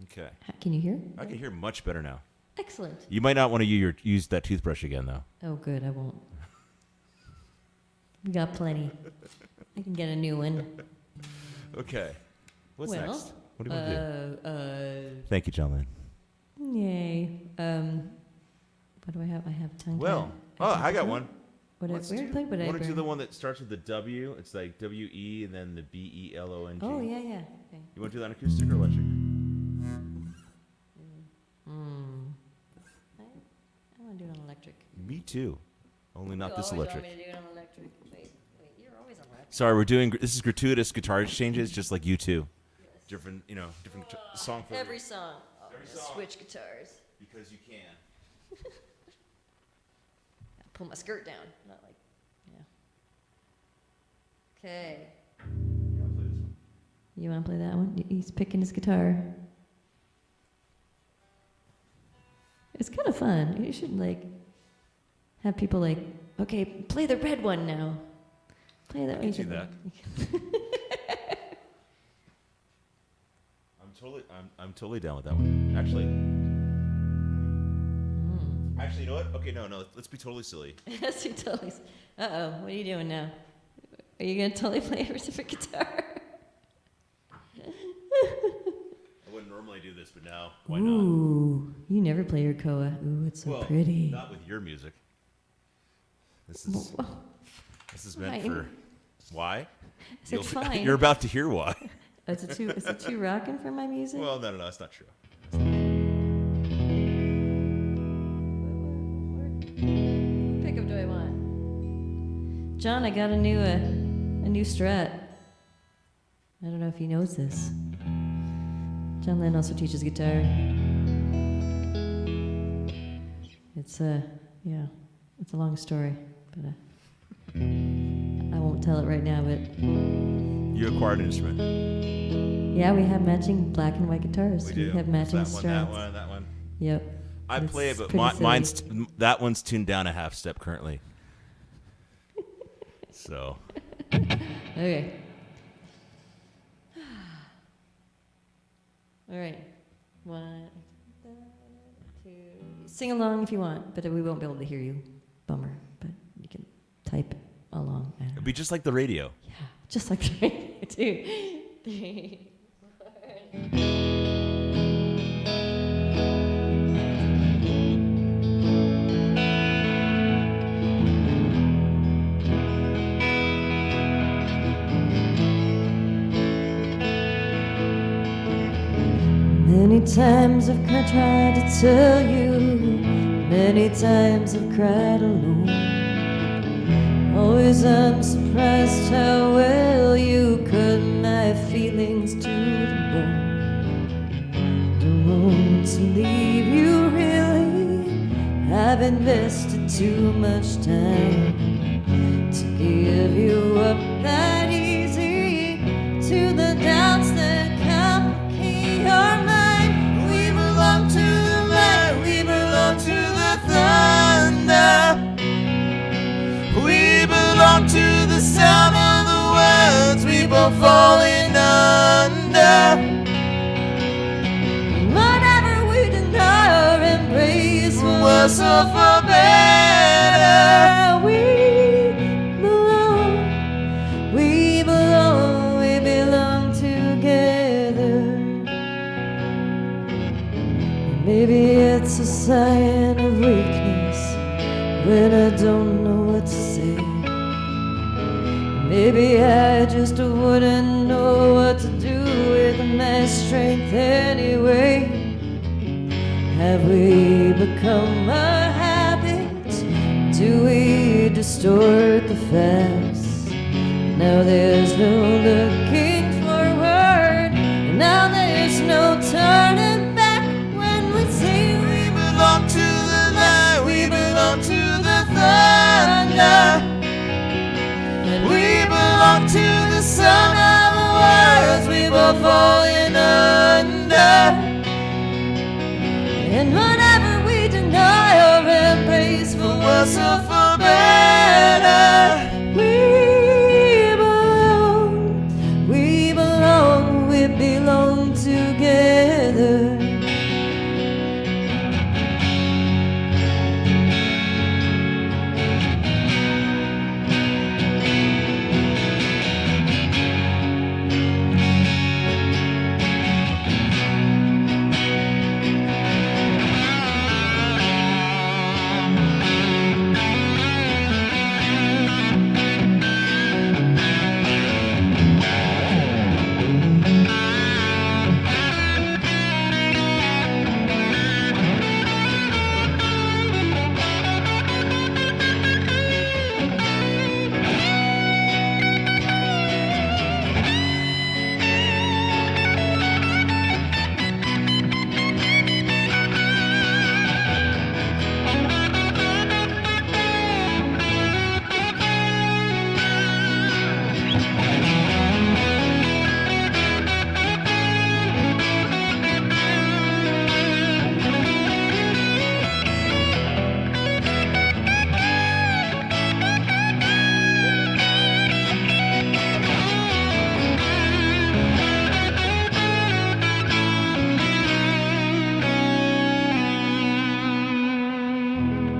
Okay. Can you hear? I can hear much better now. Excellent. You might not want to use that toothbrush again, though. Oh, good. I won't. We got plenty. I can get a new one. Okay. What's Well, next? What do you want to do? Thank you, John Lynn. Yay. What do I have? I have tongue. Well, I got one. What Let's did I play? want to do the one that starts with the W? It's like W-E and then the B-E-L-O-N-G. Oh, yeah. Okay. You want to do that on acoustic or electric? I want to do it on electric. Me too. Only not this electric. You always want me to do it on electric. Wait, you're always on electric. Sorry, this is gratuitous guitar exchanges, just like you two. Different, different song for Every song. Oh, Every I'm gonna song. switch guitars. because you can. Pull my skirt down. Not like, yeah. Okay. You want to play this one? You want to play that one? He's picking his guitar. It's kind of fun. You should have people okay, play the red one now. Play that. I can do that. I'm totally down with that one. Actually, you know what? Okay, no, let's be totally silly. Yes, you totally. Uh-oh, what are you doing now? Are you gonna totally play a different guitar? I wouldn't normally do this, but now why not? Ooh, you never play your koa. Ooh, it's so pretty. Not with your music. This is meant Fine. for why? It's fine. You're about to hear why. Is it too rocking for my music? Well, no, that's not true. What pickup do I want? John, I got a new Strat. I don't know if he knows this. John Lynn also teaches guitar. It's it's a long story, but I won't tell it right now. But You acquired an instrument. yeah, we have matching black and white guitars. We do. have matching that Strats. that one. Yep. I It's play it, but pretty mine's silly. that one's tuned down a half step currently. So Okay. All right. 1, 2. Sing along if you want, but we won't be able to hear you. Bummer. But you can type along. I don't it'd know. be just like the radio. Yeah, just like the radio, 2, 3, 4. Many times I've tried to tell you, many times I've cried alone. Always I'm surprised how well you cut my feelings to the bone. Don't want to leave you really, I've invested too much time to give you up that easy to the doubts that complicate your mind. We belong to the light, we belong to the thunder. We belong to the sound of the words we both falling under. Whatever we deny or embrace, for worse or for better, we belong together. Maybe it's a sign of weakness when I don't know what to say. Maybe I just wouldn't know what to do with my strength anyway. Have we become a habit? Do we distort the facts? Now there's no looking forward, and now there's no turning back. When we say we belong to the light, we belong to the thunder, and we belong to the sun of the worlds we were falling under. And whatever we deny or embrace, for worse or for better, we belong together.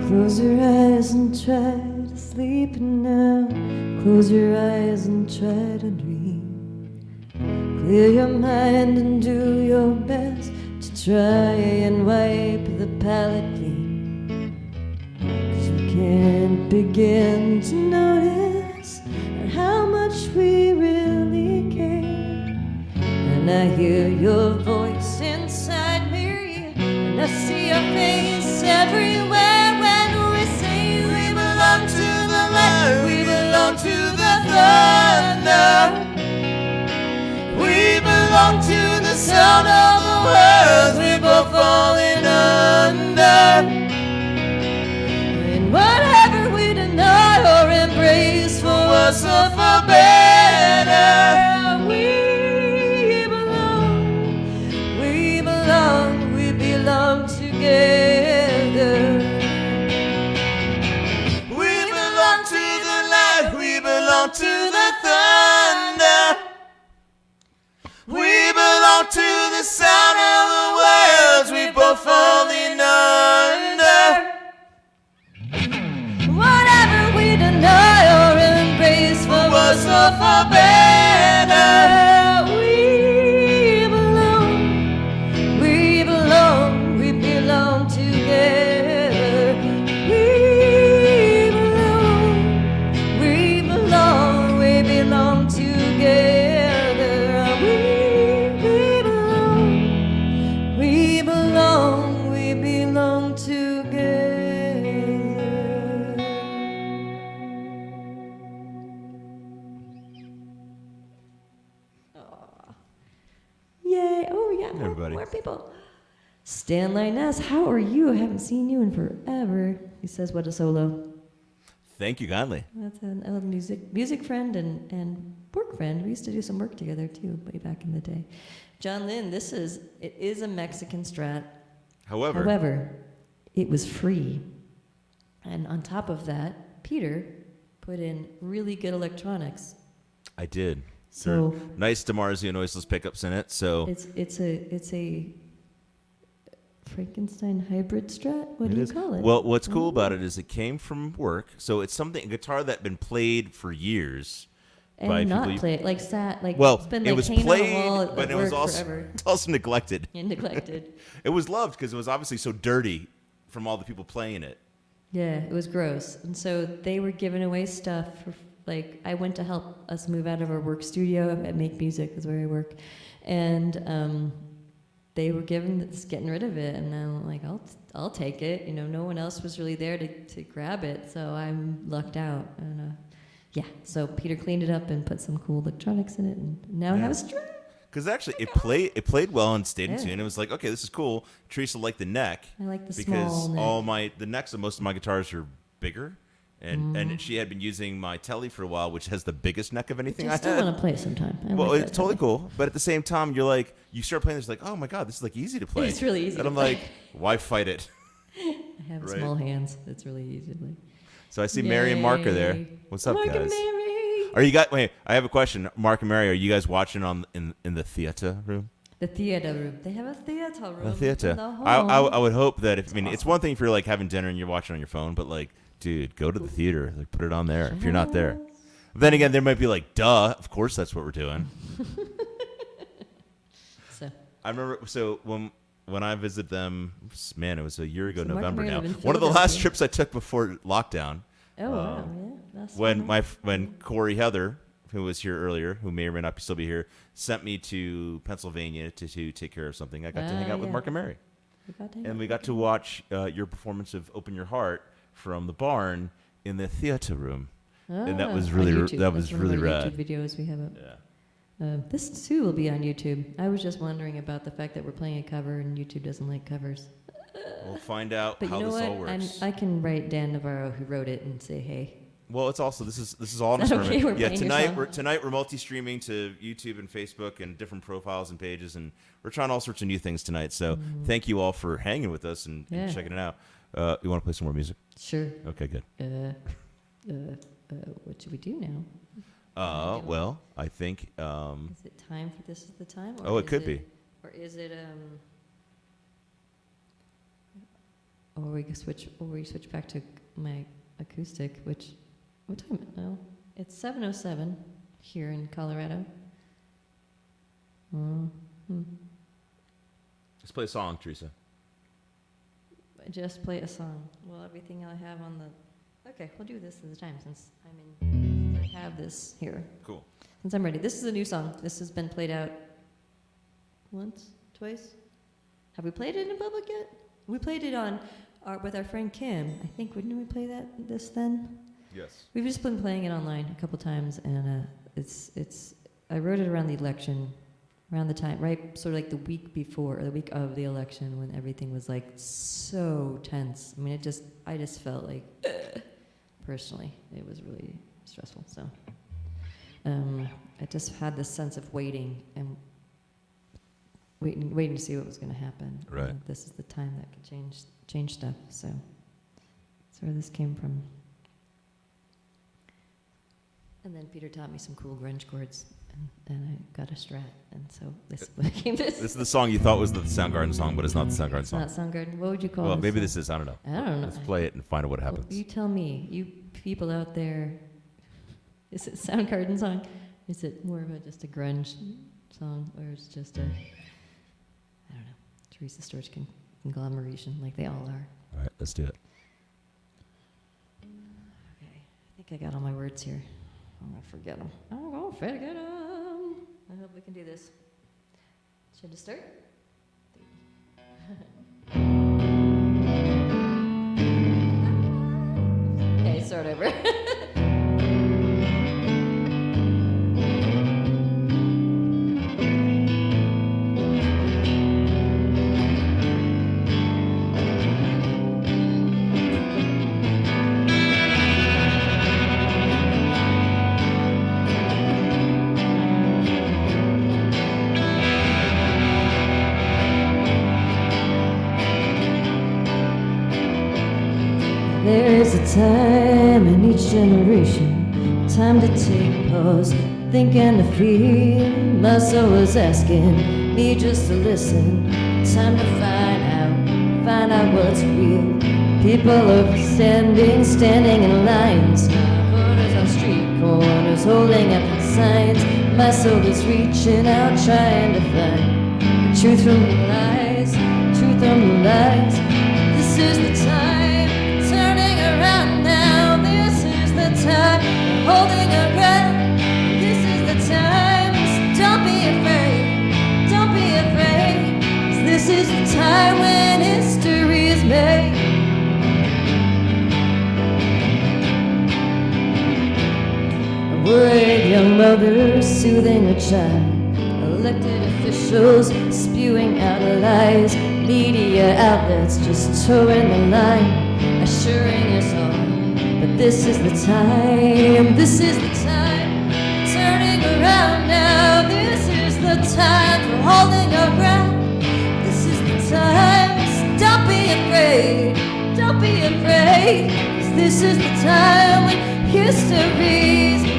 Close your eyes and try to sleep now. Close your eyes and try to dream. Clear your mind and do your best to try and wipe the palate clean. 'Cause we can't begin to notice how much we really care. And I hear your voice inside me, and I see your face everywhere. To the light, we belong to the thunder, we belong to the sound of the worlds we both falling under. And whatever we deny or embrace, for worse or for better, we belong together. To the thunder, we belong to the sound of the worlds we both falling under. Whatever we deny or embrace, for worse or for better, we belong together. Belong together. We belong together. Aww. Yay! Oh yeah, more people. Stanley Ness, how are you? I haven't seen you in forever. He says, "What a solo." Thank you kindly. That's an old music friend and work friend. We used to do some work together too, way back in the day. John Lynn, it is a Mexican Strat. However, it was free. And on top of that, Peter put in really good electronics. I did. So there are nice DiMarzio noiseless pickups in it. So it's a Frankenstein hybrid Strat? What do you call it? Well, what's cool about it is it came from work. So it's a guitar that's been played for years. and not played, like sat, like well, it's been it like was hanging played, on the wall at but it work was also forever. it's also neglected. And neglected. It was loved because it was obviously so dirty from all the people playing it. Yeah, it was gross. And so they were giving away stuff for, like, I went to help us move out of our work studio at Make Music, is where I work. And they were getting rid of it. And I'm like, I'll take it. You know, no one else was really there to grab it. So I'm lucked out. And yeah, so Peter cleaned it up and put some cool electronics in it. And now I have a string. Because actually, it played well and stayed in tune. It was like, okay, this is cool. Teresa liked the neck. I like the because small neck. the necks of most of my guitars are bigger, and she had been using my Telly for a while, which has the biggest neck of anything I had. I still want to play sometime. Well, it's totally cool, but at the same time, you're like, you start playing this, like, oh my god, this is like easy to play. It's really easy. And I'm like, why fight it? I have small hands. It's really easy to play. So I see Mary and Mark are there. What's up, Mark guys? and Mary. Are you guys? Wait, I have a question. Mark and Mary, are you guys watching in the theater room? The theater room. They have a theater room. The theater. In the hall. I would hope that it's one thing if you're like having dinner and you're watching on your phone, but like, dude, go to the theater. Like, put it on there if you're not there. But then again, there might be like, duh, of course that's what we're doing. So I remember. So when I visited them, man, it was a year ago, So Mark November and now. Mary live in One of the last Philadelphia. trips I took before lockdown. Oh wow, yeah. That's When Corey Heather, who was here earlier, who may or may not still be here, sent me to Pennsylvania to take care of something, I got to hang out with Mark and Mary. We got to watch your performance of "Open Your Heart" from the barn in the theater room, and that was really That's really one of our rad. YouTube videos we have up. Yeah. This too will be on YouTube. I was just wondering about the fact that we're playing a cover and YouTube doesn't like covers. We'll find out But how you know this what? all works. I can write Dan Navarro, who wrote it, and say, hey. Well, it's also this is all an Is that experiment. okay? We're playing your song? Tonight we're multi-streaming to YouTube and Facebook and different profiles and pages, and we're trying all sorts of new things tonight. So thank you all for hanging with us and checking it out. You want to play some more music? Sure. Okay, good. What should we do now? Well, I think. Is it time for This Is the Time? Oh, it could be. Or is it or we switch back to my acoustic, which what time? No, it's 7:07 here in Colorado. Let's play a song, Teresa. Just play a song. Well, everything I have on the. Okay, we'll do this at the time since I have this here. Cool. Since I'm ready. This is a new song. This has been played out once, twice. Have we played it in public yet? We played it with our friend Kim. I think, didn't we play this then? Yes. We've just been playing it online a couple times, and I wrote it around the election, around the time, right, sort of like the week before, or the week of the election, when everything was like so tense. I mean, I just felt like, personally, it was really stressful. So, I just had this sense of waiting and waiting to see what was going to happen. Right. And this is the time that could change stuff. So that's where this came from. And then Peter taught me some cool grunge chords, and I got a Strat, and so this became this. This is the song you thought was the Soundgarden song, but it's not the Soundgarden song. It's not Soundgarden. What would you call it? Well, maybe this is. I don't know. I don't know. Let's play it and find out what happens. Well, you tell me, you people out there. Is it a Soundgarden song? Is it more of just a grunge song, or it's just a, I don't know, Teresa Storch conglomeration like they all are? All right, let's do it. Okay, I think I got all my words here. I'm gonna forget them. I'm gonna forget them. I hope we can do this. Should I start? Okay, start over. There is a time in each generation, time to take pause, think and to feel. My soul is asking me just to listen. Time to find out what's real. People are standing in lines. Hoarders on street corners holding up signs. My soul is reaching out, trying to find the truth from the lies, truth from the lies. This is the time, turning around now. This is the time, holding our breath. This is the time, so don't be afraid, don't be afraid. 'Cause this is the time when history is made. A worried young mother soothing her child. Elected officials spewing out lies. Media outlets just towing the line, assuring us all. But this is the time, this is the time, turning around now. This is the time for holding our breath. This is the time, so don't be afraid, don't be afraid. 'Cause this is the time when history's made.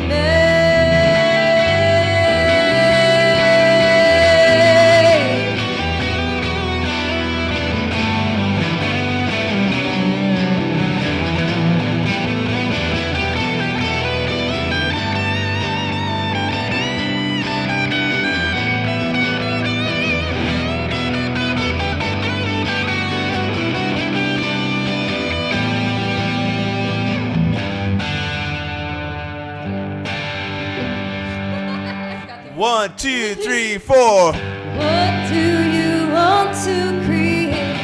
One, two, three, four. What do you want to create?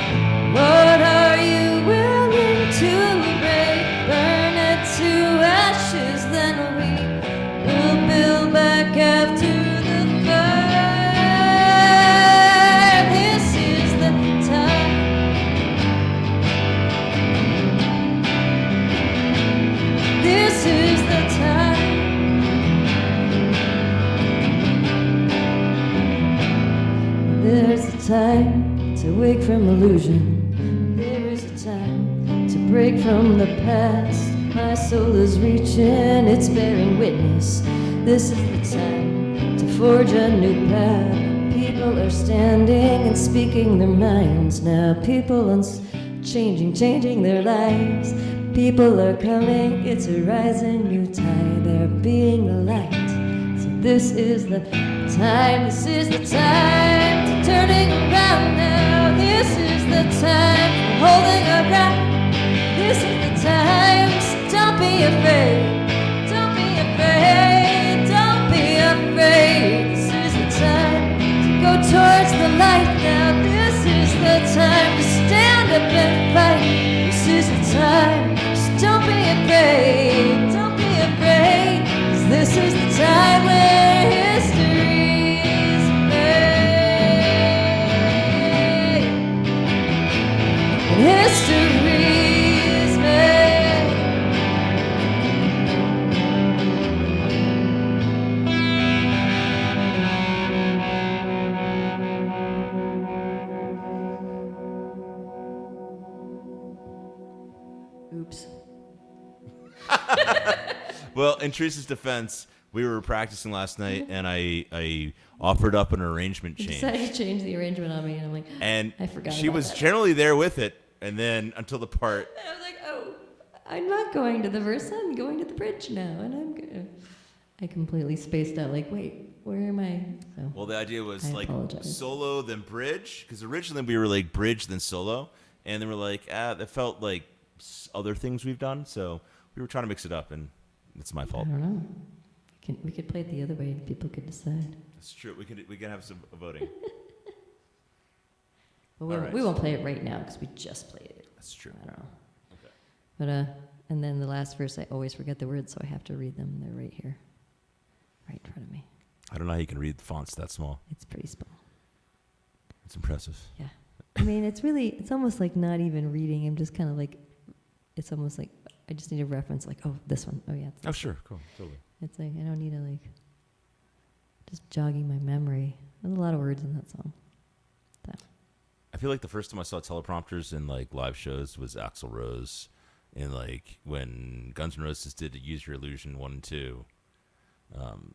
What are you willing to break? Burn it to ashes, then we will build back after the fire. This is the time. This is the time. There's a time to wake from illusion. There is a time to break from the past. My soul is reaching, it's bearing witness. This is the time to forge a new path. People are standing and speaking their minds now. People are changing their lives. People are coming, it's a rising new tide. They're being the light. So this is the time, this is the time. Turning around now, this is the time for holding our breath. This is the time, so don't be afraid, don't be afraid, don't be afraid. This is the time to go towards the light now. This is the time to stand up and fight. This is the time, so don't be afraid, don't be afraid. 'Cause this is the time where history history's made. Oops. Well, in Teresa's defense, we were practicing last night, and I offered up an arrangement You change. decided to change the arrangement on me, and I'm like, And I forgot she about was that. generally there with it, and then until the part. And I was like, oh, I'm not going to the verse, I'm going to the bridge now, and I completely spaced out, like, wait, where am I? So, Well, the idea was I like apologize. solo then bridge, because originally we were like bridge then solo, and then we're like, that felt like other things we've done, so we were trying to mix it up, and it's my I fault. don't know. We could play it the other way, and people could decide. It's true. We can have some voting. But All right. we won't play it right now because we just played it. That's true. I don't know. Okay. But and then the last verse, I always forget the words, so I have to read them. They're right here, right in front of me. I don't know how you can read the fonts that small. It's pretty small. It's impressive. Yeah. I mean, it's almost like not even reading. I'm just kind of like, it's almost like I just need a reference, like, oh, this one. Oh, yeah. It's Oh, sure. Cool. Totally. It's like I don't need to like just jogging my memory. There's a lot of words in that song. I feel like the first time I saw teleprompters in like live shows was Axl Rose, in like when Guns N' Roses did Use Your Illusion 1 and 2. And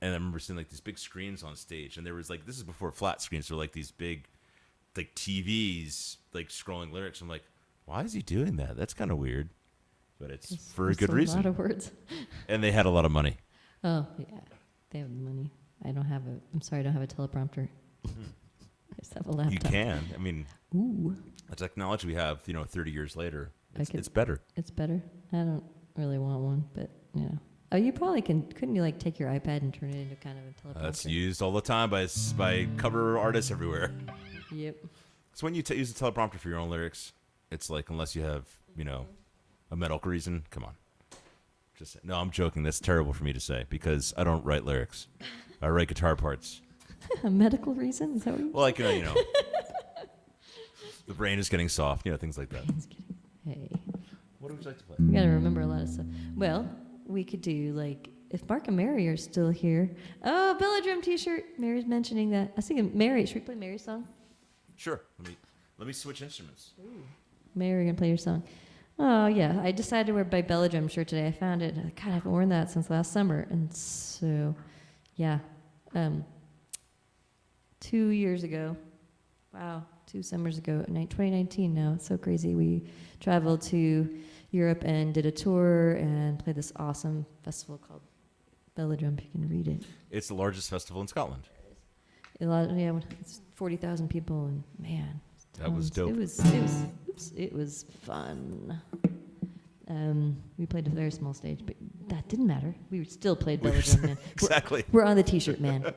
I remember seeing like these big screens on stage, and there was like, this is before flat screens, so like these big like TVs like scrolling lyrics. I'm like, why is he doing that? That's kind of weird, but it's for a good A reason. lot of words. And they had a lot of money. Oh, yeah. They have the money. I'm sorry, I don't have a teleprompter. I just have a laptop. You can. I mean, Ooh. the technology we have, 30 years later, it's It's better. It's better. I don't really want one, but Oh, you probably can. Couldn't you take your iPad and turn it into kind of a teleprompter? That's used all the time by cover artists everywhere. Yep. So when you use a teleprompter for your own lyrics, it's like, unless you have, a medical reason, come on. No, I'm joking. That's terrible for me to say because I don't write lyrics. I write guitar parts. A medical reason? Is that what you Well, the brain is getting soft, things like that. Hey. What would you like to play? We got to remember a lot of stuff. Well, we could do, if Mark and Mary are still here. Oh, Belladrum t-shirt. Mary's mentioning that. I was thinking, Mary, should we play Mary's song? Sure. Let me switch instruments. Ooh. Mary, gonna play your song. Oh, yeah. I decided to wear my Belladrum shirt today. I found it. I haven't worn that since last summer. And so, yeah. 2 years ago. Wow. 2 summers ago. 2019 now. It's so crazy. We traveled to Europe and did a tour and played this awesome festival called Belladrum. You can read it. It's the largest festival in Scotland. It's 40,000 people, and man, that was dope. It was fun. We played a very small stage, but that didn't matter. We still played Belladrum. Man. Exactly. We're on the T-shirt, man.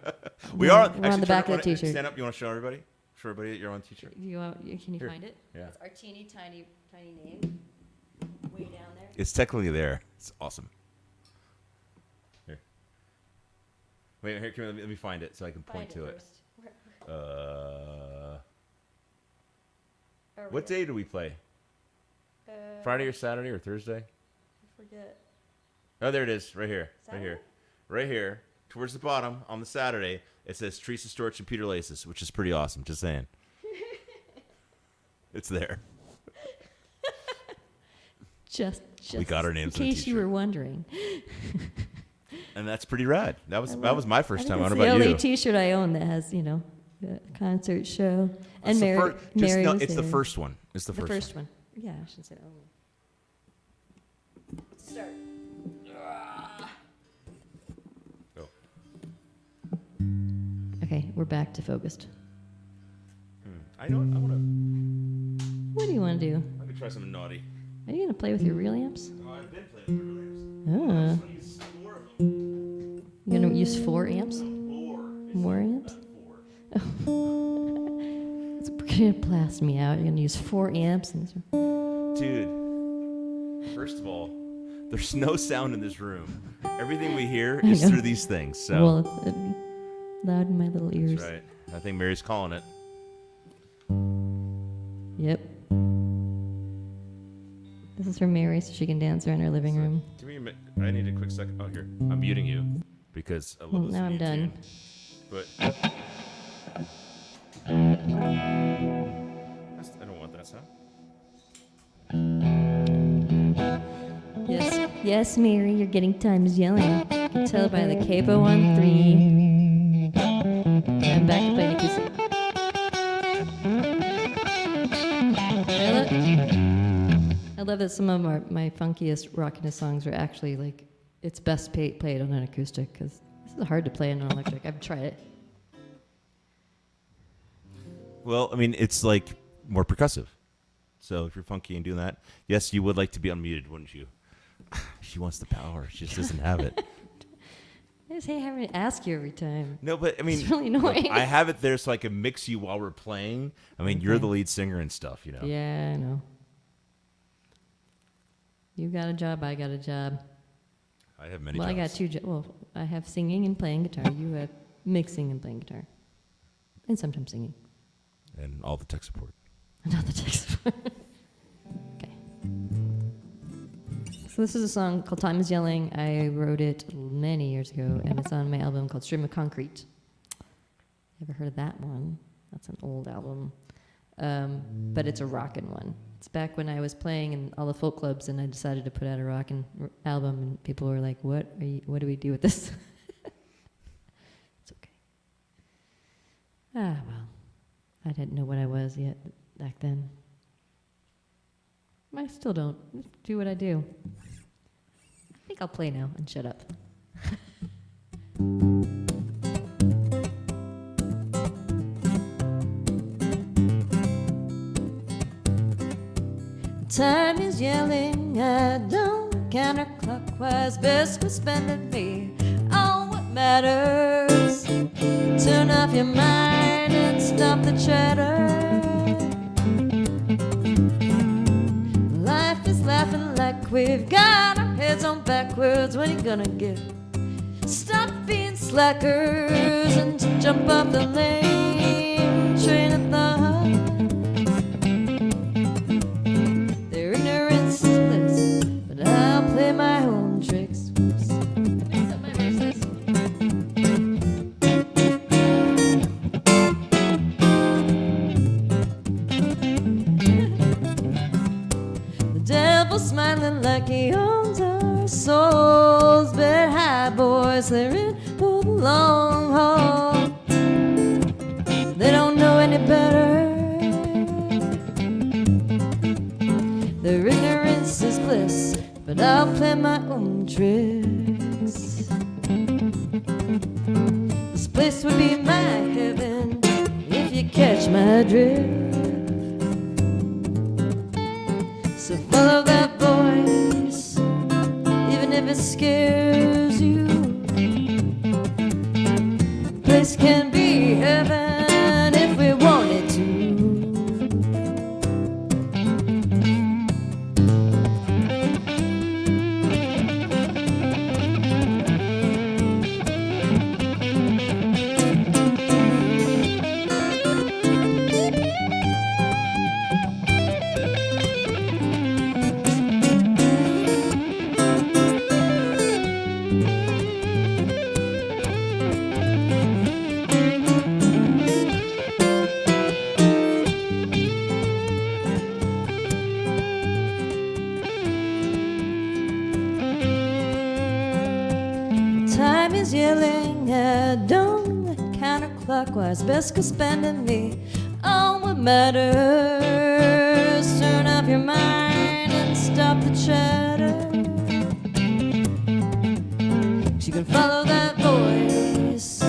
We're on the back of the T-shirt. Stand up. You want to show everybody? Show everybody your own T-shirt. Can you Here. find it? Yeah. It's our teeny tiny name way down there. It's technically there. It's awesome. Here. Wait, here. Let me find it so I can point to it. What day do we play? Friday or Saturday or Thursday? I forget. Oh, there it is. Right here. Saturday? Right here. Towards the bottom on the Saturday, it says Teresa Storch and Peter Laces, which is pretty awesome. Just saying. It's there. Just we got our names in case you were wondering. And that's pretty rad. That was my first time. I don't know about you. It's the only T-shirt I own that has the concert show. And Mary was it's there. the first one. It's the first one. Yeah, I should say only. Start. Go. Okay, we're back to focused. I want to. What do you want to do? I could try something naughty. Are you gonna play with your real amps? Oh, I've been playing with my real amps. I just want to use 4 of them. You're gonna use 4 amps? 4. More amps? 4. It's gonna blast me out. You're gonna use 4 amps in this room. Dude, first of all, there's no sound in this room. Everything we hear is through these things. So. Well, it'd be loud in my little ears. That's right. I think Mary's calling it. Yep. This is for Mary, so she can dance around her living room. Give me a minute. I need a quick second. Oh, here. I'm muting you because I love now I'm done. But I don't want that sound. Yes, Mary, you're getting times yelling. You can tell by the capo on 3. I'm back to playing acoustic. I love that some of my funkiest, rockinest songs are actually it's best played on an acoustic because this is hard to play on an electric. I've tried it. Well, I mean, it's more percussive. So if you're funky and doing that, yes, you would like to be unmuted, wouldn't you? She wants the power. She just doesn't have it. I just hate having to ask you every time. No, but I mean, it's really annoying. I have it there so I can mix you while we're playing. I mean, you're the lead singer and stuff, Yeah, I know. You got a job, I got a job. I have many jobs. I got 2 jobs. Well, I have singing and playing guitar. You have mixing and playing guitar. And sometimes singing. And all the tech support. Not the tech support. Okay. So this is a song called Time is Yelling. I wrote it many years ago, and it's on my album called Stream of Concrete. Ever heard of that one? That's an old album. But it's a rockin' one. It's back when I was playing in all the folk clubs, and I decided to put out a rockin' album, and people were like, what do we do with this? It's okay. Well, I didn't know what I was yet back then. I still don't. Just do what I do. I think I'll play now and shut up. Time is yelling at dawn, counterclockwise, best was spending me on what matters. Turn off your mind and stop the chatter. Life is laughing like we've got our heads on backwards. When you gonna get? Stop being slackers and jump off the lane. Train of thought. Their ignorance is bliss, but I'll play my own tricks. Whoops. That's not my verses. The devil's smiling like he owns our souls. Bet high, boys, they're in for the long haul. They don't know any better. Their ignorance is bliss, but I'll play my own tricks. This place would be my heaven if you catch my drift. So follow that voice, even if it scares you. Place can be heaven if we want it to. Time is yelling at dawn, counterclockwise, best cause spending me on what matters. Turn off your mind and stop the chatter. You can follow that voice,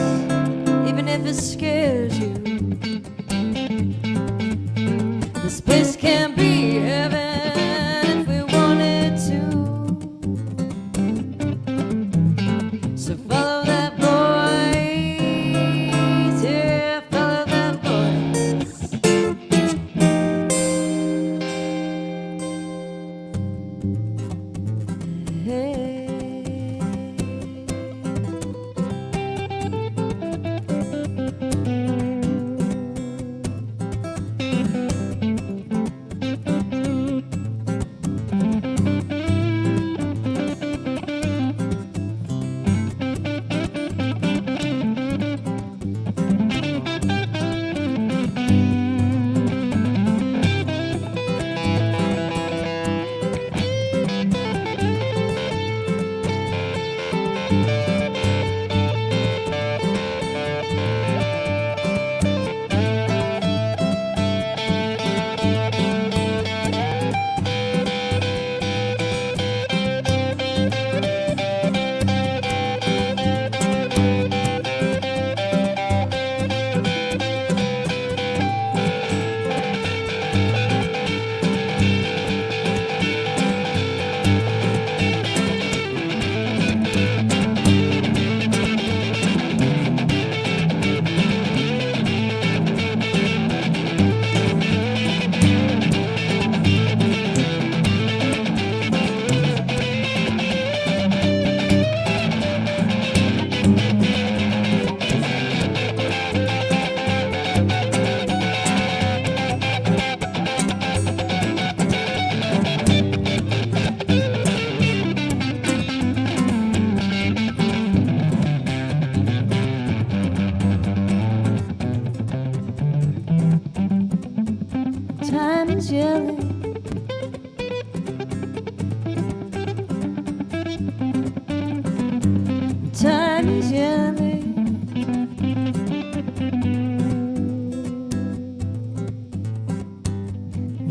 even if it scares you. This place can be heaven if we wanted to. So follow that voice, yeah, follow that voice. Hey. Time is yelling. Time is yelling.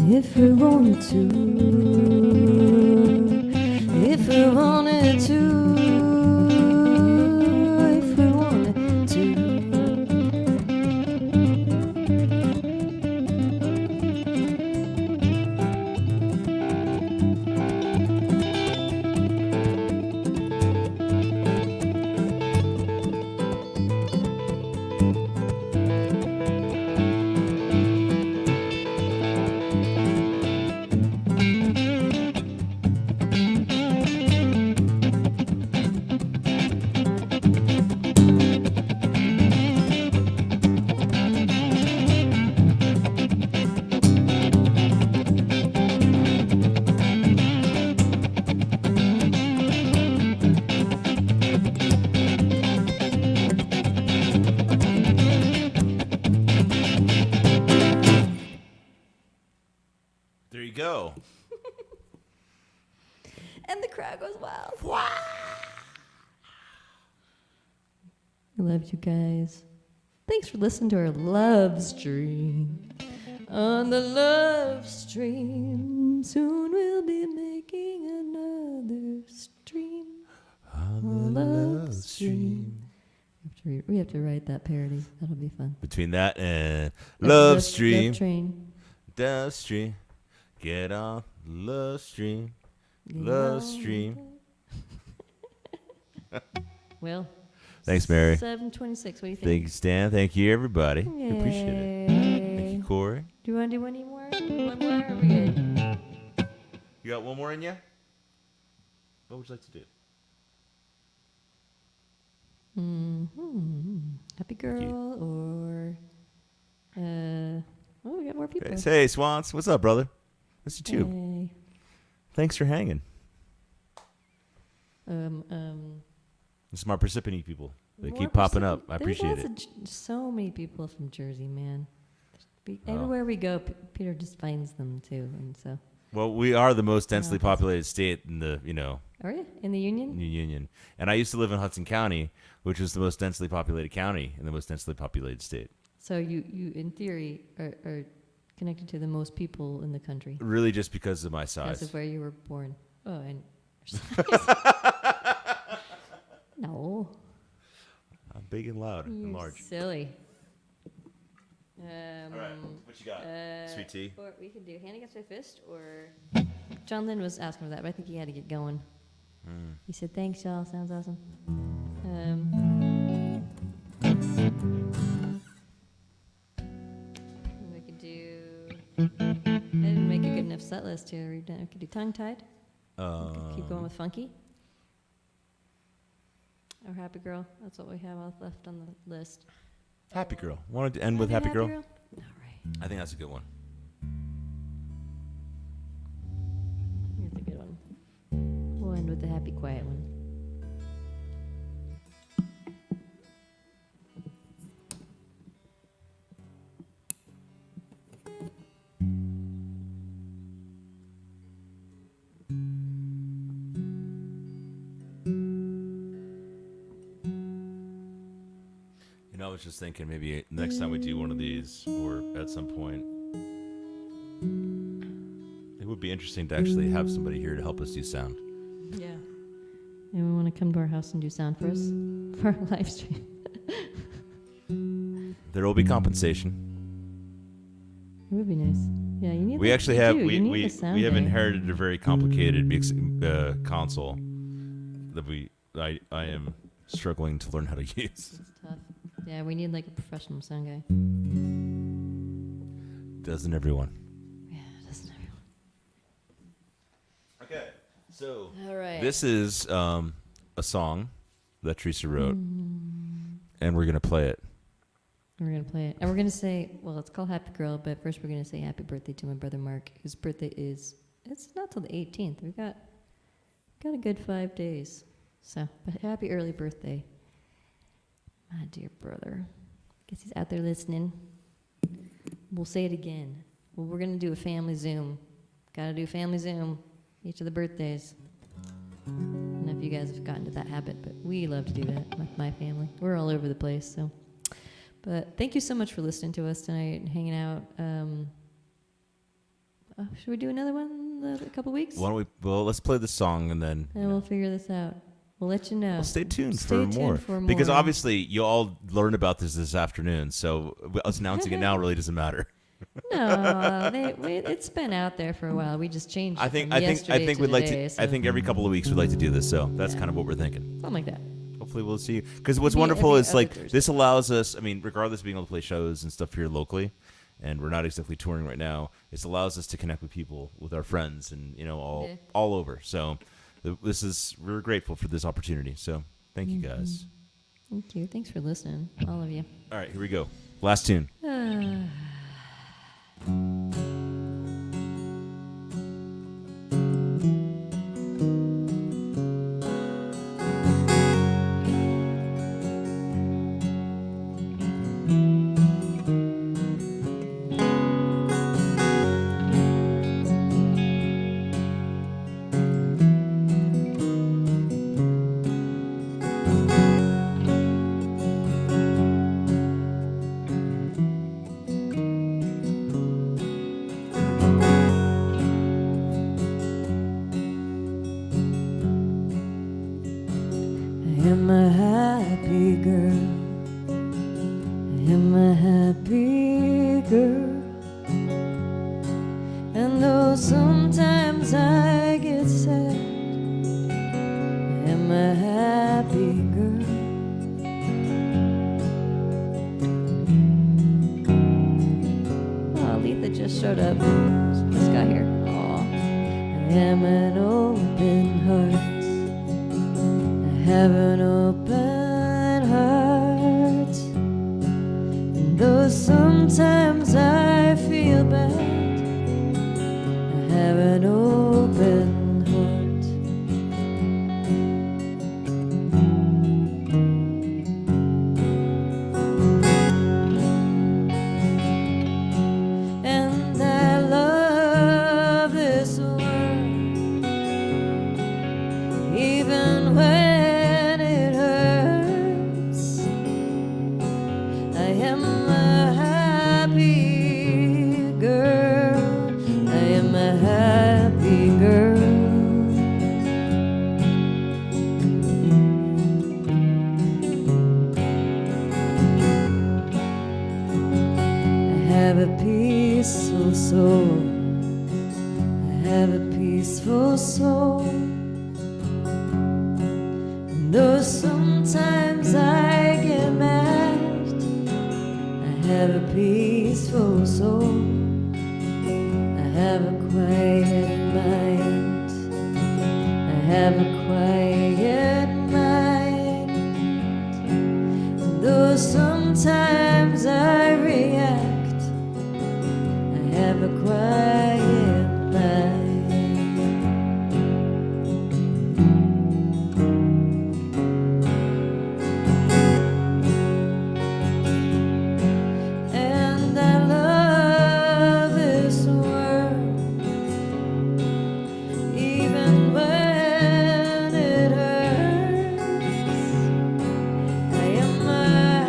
If we wanted to, if we wanted to, if we go. And the crowd goes wild. I love you guys. Thanks for listening to our love stream. On the love stream, soon we'll be making another stream. On the love stream. We have to write that parody. That'll be fun. Between that and love stream. Love train. Love stream. Get on love stream. Love stream. Well. Thanks, Mary. 7:26. What do you think? Thank you, Stan. Thank you, everybody. Yay. Appreciate it. Thank you, Corey. Do you want to do any more? One more? Or are we good? You got one more in you? What would you like to do? Happy girl or we got more people. Hey, Swans. What's up, brother? What's you too? Hey. Thanks for hanging. This is my Parsippany people. They keep popping up. I appreciate it. So many people from Jersey, man. Everywhere we go, Peter just finds them too, and so. Well, we are the most densely populated state in the, Are you in the Union? Union. And I used to live in Hudson County, which was the most densely populated county in the most densely populated state. So you in theory, are connected to the most people in the country. Really, just because of my size. Because of where you were born. Oh, and. No. I'm big and loud and large. Silly. All right, what you got? Sweet tea? Or we could do hand against my fist, or John Lynn was asking for that, but I think he had to get going. He said, "Thanks, y'all. Sounds awesome." We could do. I didn't make a good enough set list here. We could do tongue tied. Keep going with funky. Or happy girl. That's what we have left on the list. Happy girl. Wanted to end with happy girl? All right. I think that's a good one. Here's a good one. We'll end with the happy, quiet one. I was just thinking maybe next time we do one of these, or at some point, it would be interesting to actually have somebody here to help us do sound. Yeah. And we want to come to our house and do sound for us for our live stream. There will be compensation. It would be nice. Yeah, you need. We actually have we have guy. inherited a very complicated console that I am struggling to learn how to use. It's tough. Yeah, we need like a professional sound guy. Doesn't everyone? Yeah, doesn't everyone? Okay, so all right. This is a song that Teresa wrote, and we're gonna play it. We're going to play it. And we're going to say, well, it's called Happy Girl, but first we're going to say happy birthday to my brother Mark, whose birthday is, it's not till the 18th. We've got a good 5 days. So, but happy early birthday, my dear brother. Guess he's out there listening. We'll say it again. Well, we're going to do a family Zoom. Got to do a family Zoom each of the birthdays. I don't know if you guys have gotten to that habit, but we love to do that with my family. We're all over the place, so. But thank you so much for listening to us tonight and hanging out. Should we do another one in a couple weeks? Why don't we? Well, let's play the song and then. And we'll figure this out. We'll let you know. Well, stay tuned for more. Because obviously you all learned about this afternoon, so us announcing it now really doesn't matter. No, it's been out there for a while. We just changed it. I think we'd like today, to. so. I think every couple of weeks we'd like to do this. So that's kind of what we're thinking. Something like that. Hopefully we'll see you. Because what's wonderful is like this allows us, I mean, regardless of being able to play shows and stuff here locally, and we're not exactly touring right now, it allows us to connect with people, with our friends, and all over. So we're grateful for this opportunity. So thank you guys. Thank you. Thanks for listening, all of you. All right, here we go. Last tune. And though sometimes I get sad, I am a happy girl. Oh, Letha just showed up. This guy here. Oh, I am an open heart. I have an open heart. And though sometimes I feel bad, I have an open heart. And I love this world, even when it hurts. I am a happy girl. I am a happy girl. I have a peaceful soul. I have a peaceful soul. And though sometimes I get mad, I have a peaceful soul. I have a quiet mind. I have a quiet mind. And though sometimes I react, I have a quiet mind. And I love this world, even when it hurts. I am a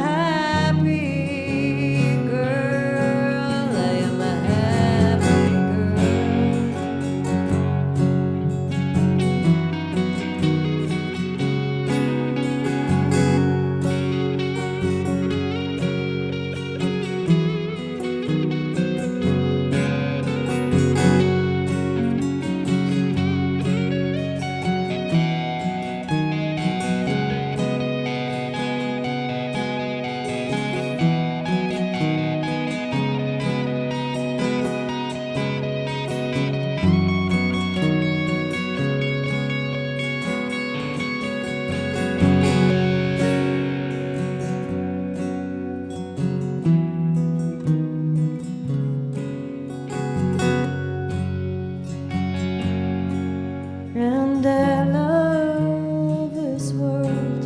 happy girl. I am a happy And I love this world,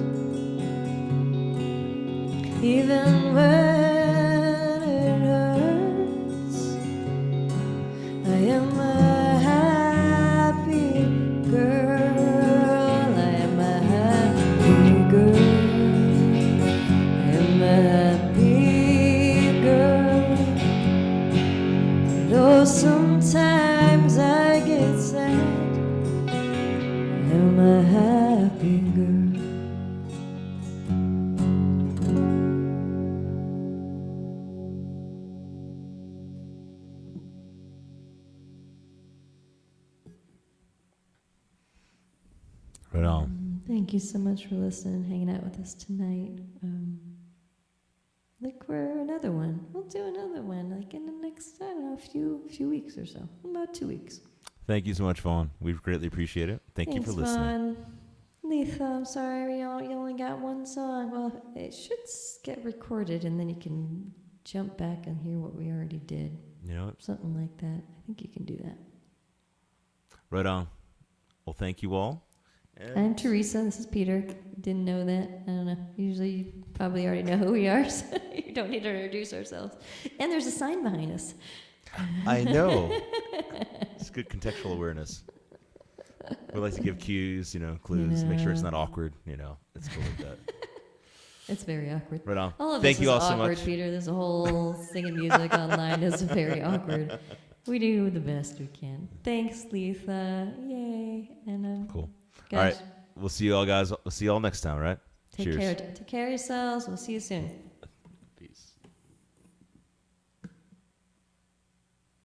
even when it hurts. I am a happy girl. I am a happy girl. I am a happy girl. Though sometimes I get sad, I'm a happy girl. Right on. Thank you so much for listening and hanging out with us tonight. Look for another one. We'll do another one, like in the next, I don't know, few weeks or so. About 2 weeks. Thank you so much, Vaughn. We greatly appreciate it. Thank you for listening. Vaughn. Letha, I'm sorry you only got one song. Well, it should get recorded, and then you can jump back and hear what we already did. You know what? Something like that. I think you can do that. Right on. Well, thank you all. And I'm Teresa. This is Peter. Didn't know that. I don't know. Usually you probably already know who we are, so you don't need to introduce ourselves. And there's a sign behind us. I know. It's good contextual awareness. We like to give cues, clues, make sure it's not awkward, It's cool like that. It's very awkward. Right on. All of Thank this you is all so awkward, much. Peter. There's a whole singing music online is very awkward. We do the best we can. Thanks, Letha. Yay. And Cool. guys, All right. We'll see you all, guys. We'll see you all next time, all right? take Cheers. care. Take care of yourselves. We'll see you soon.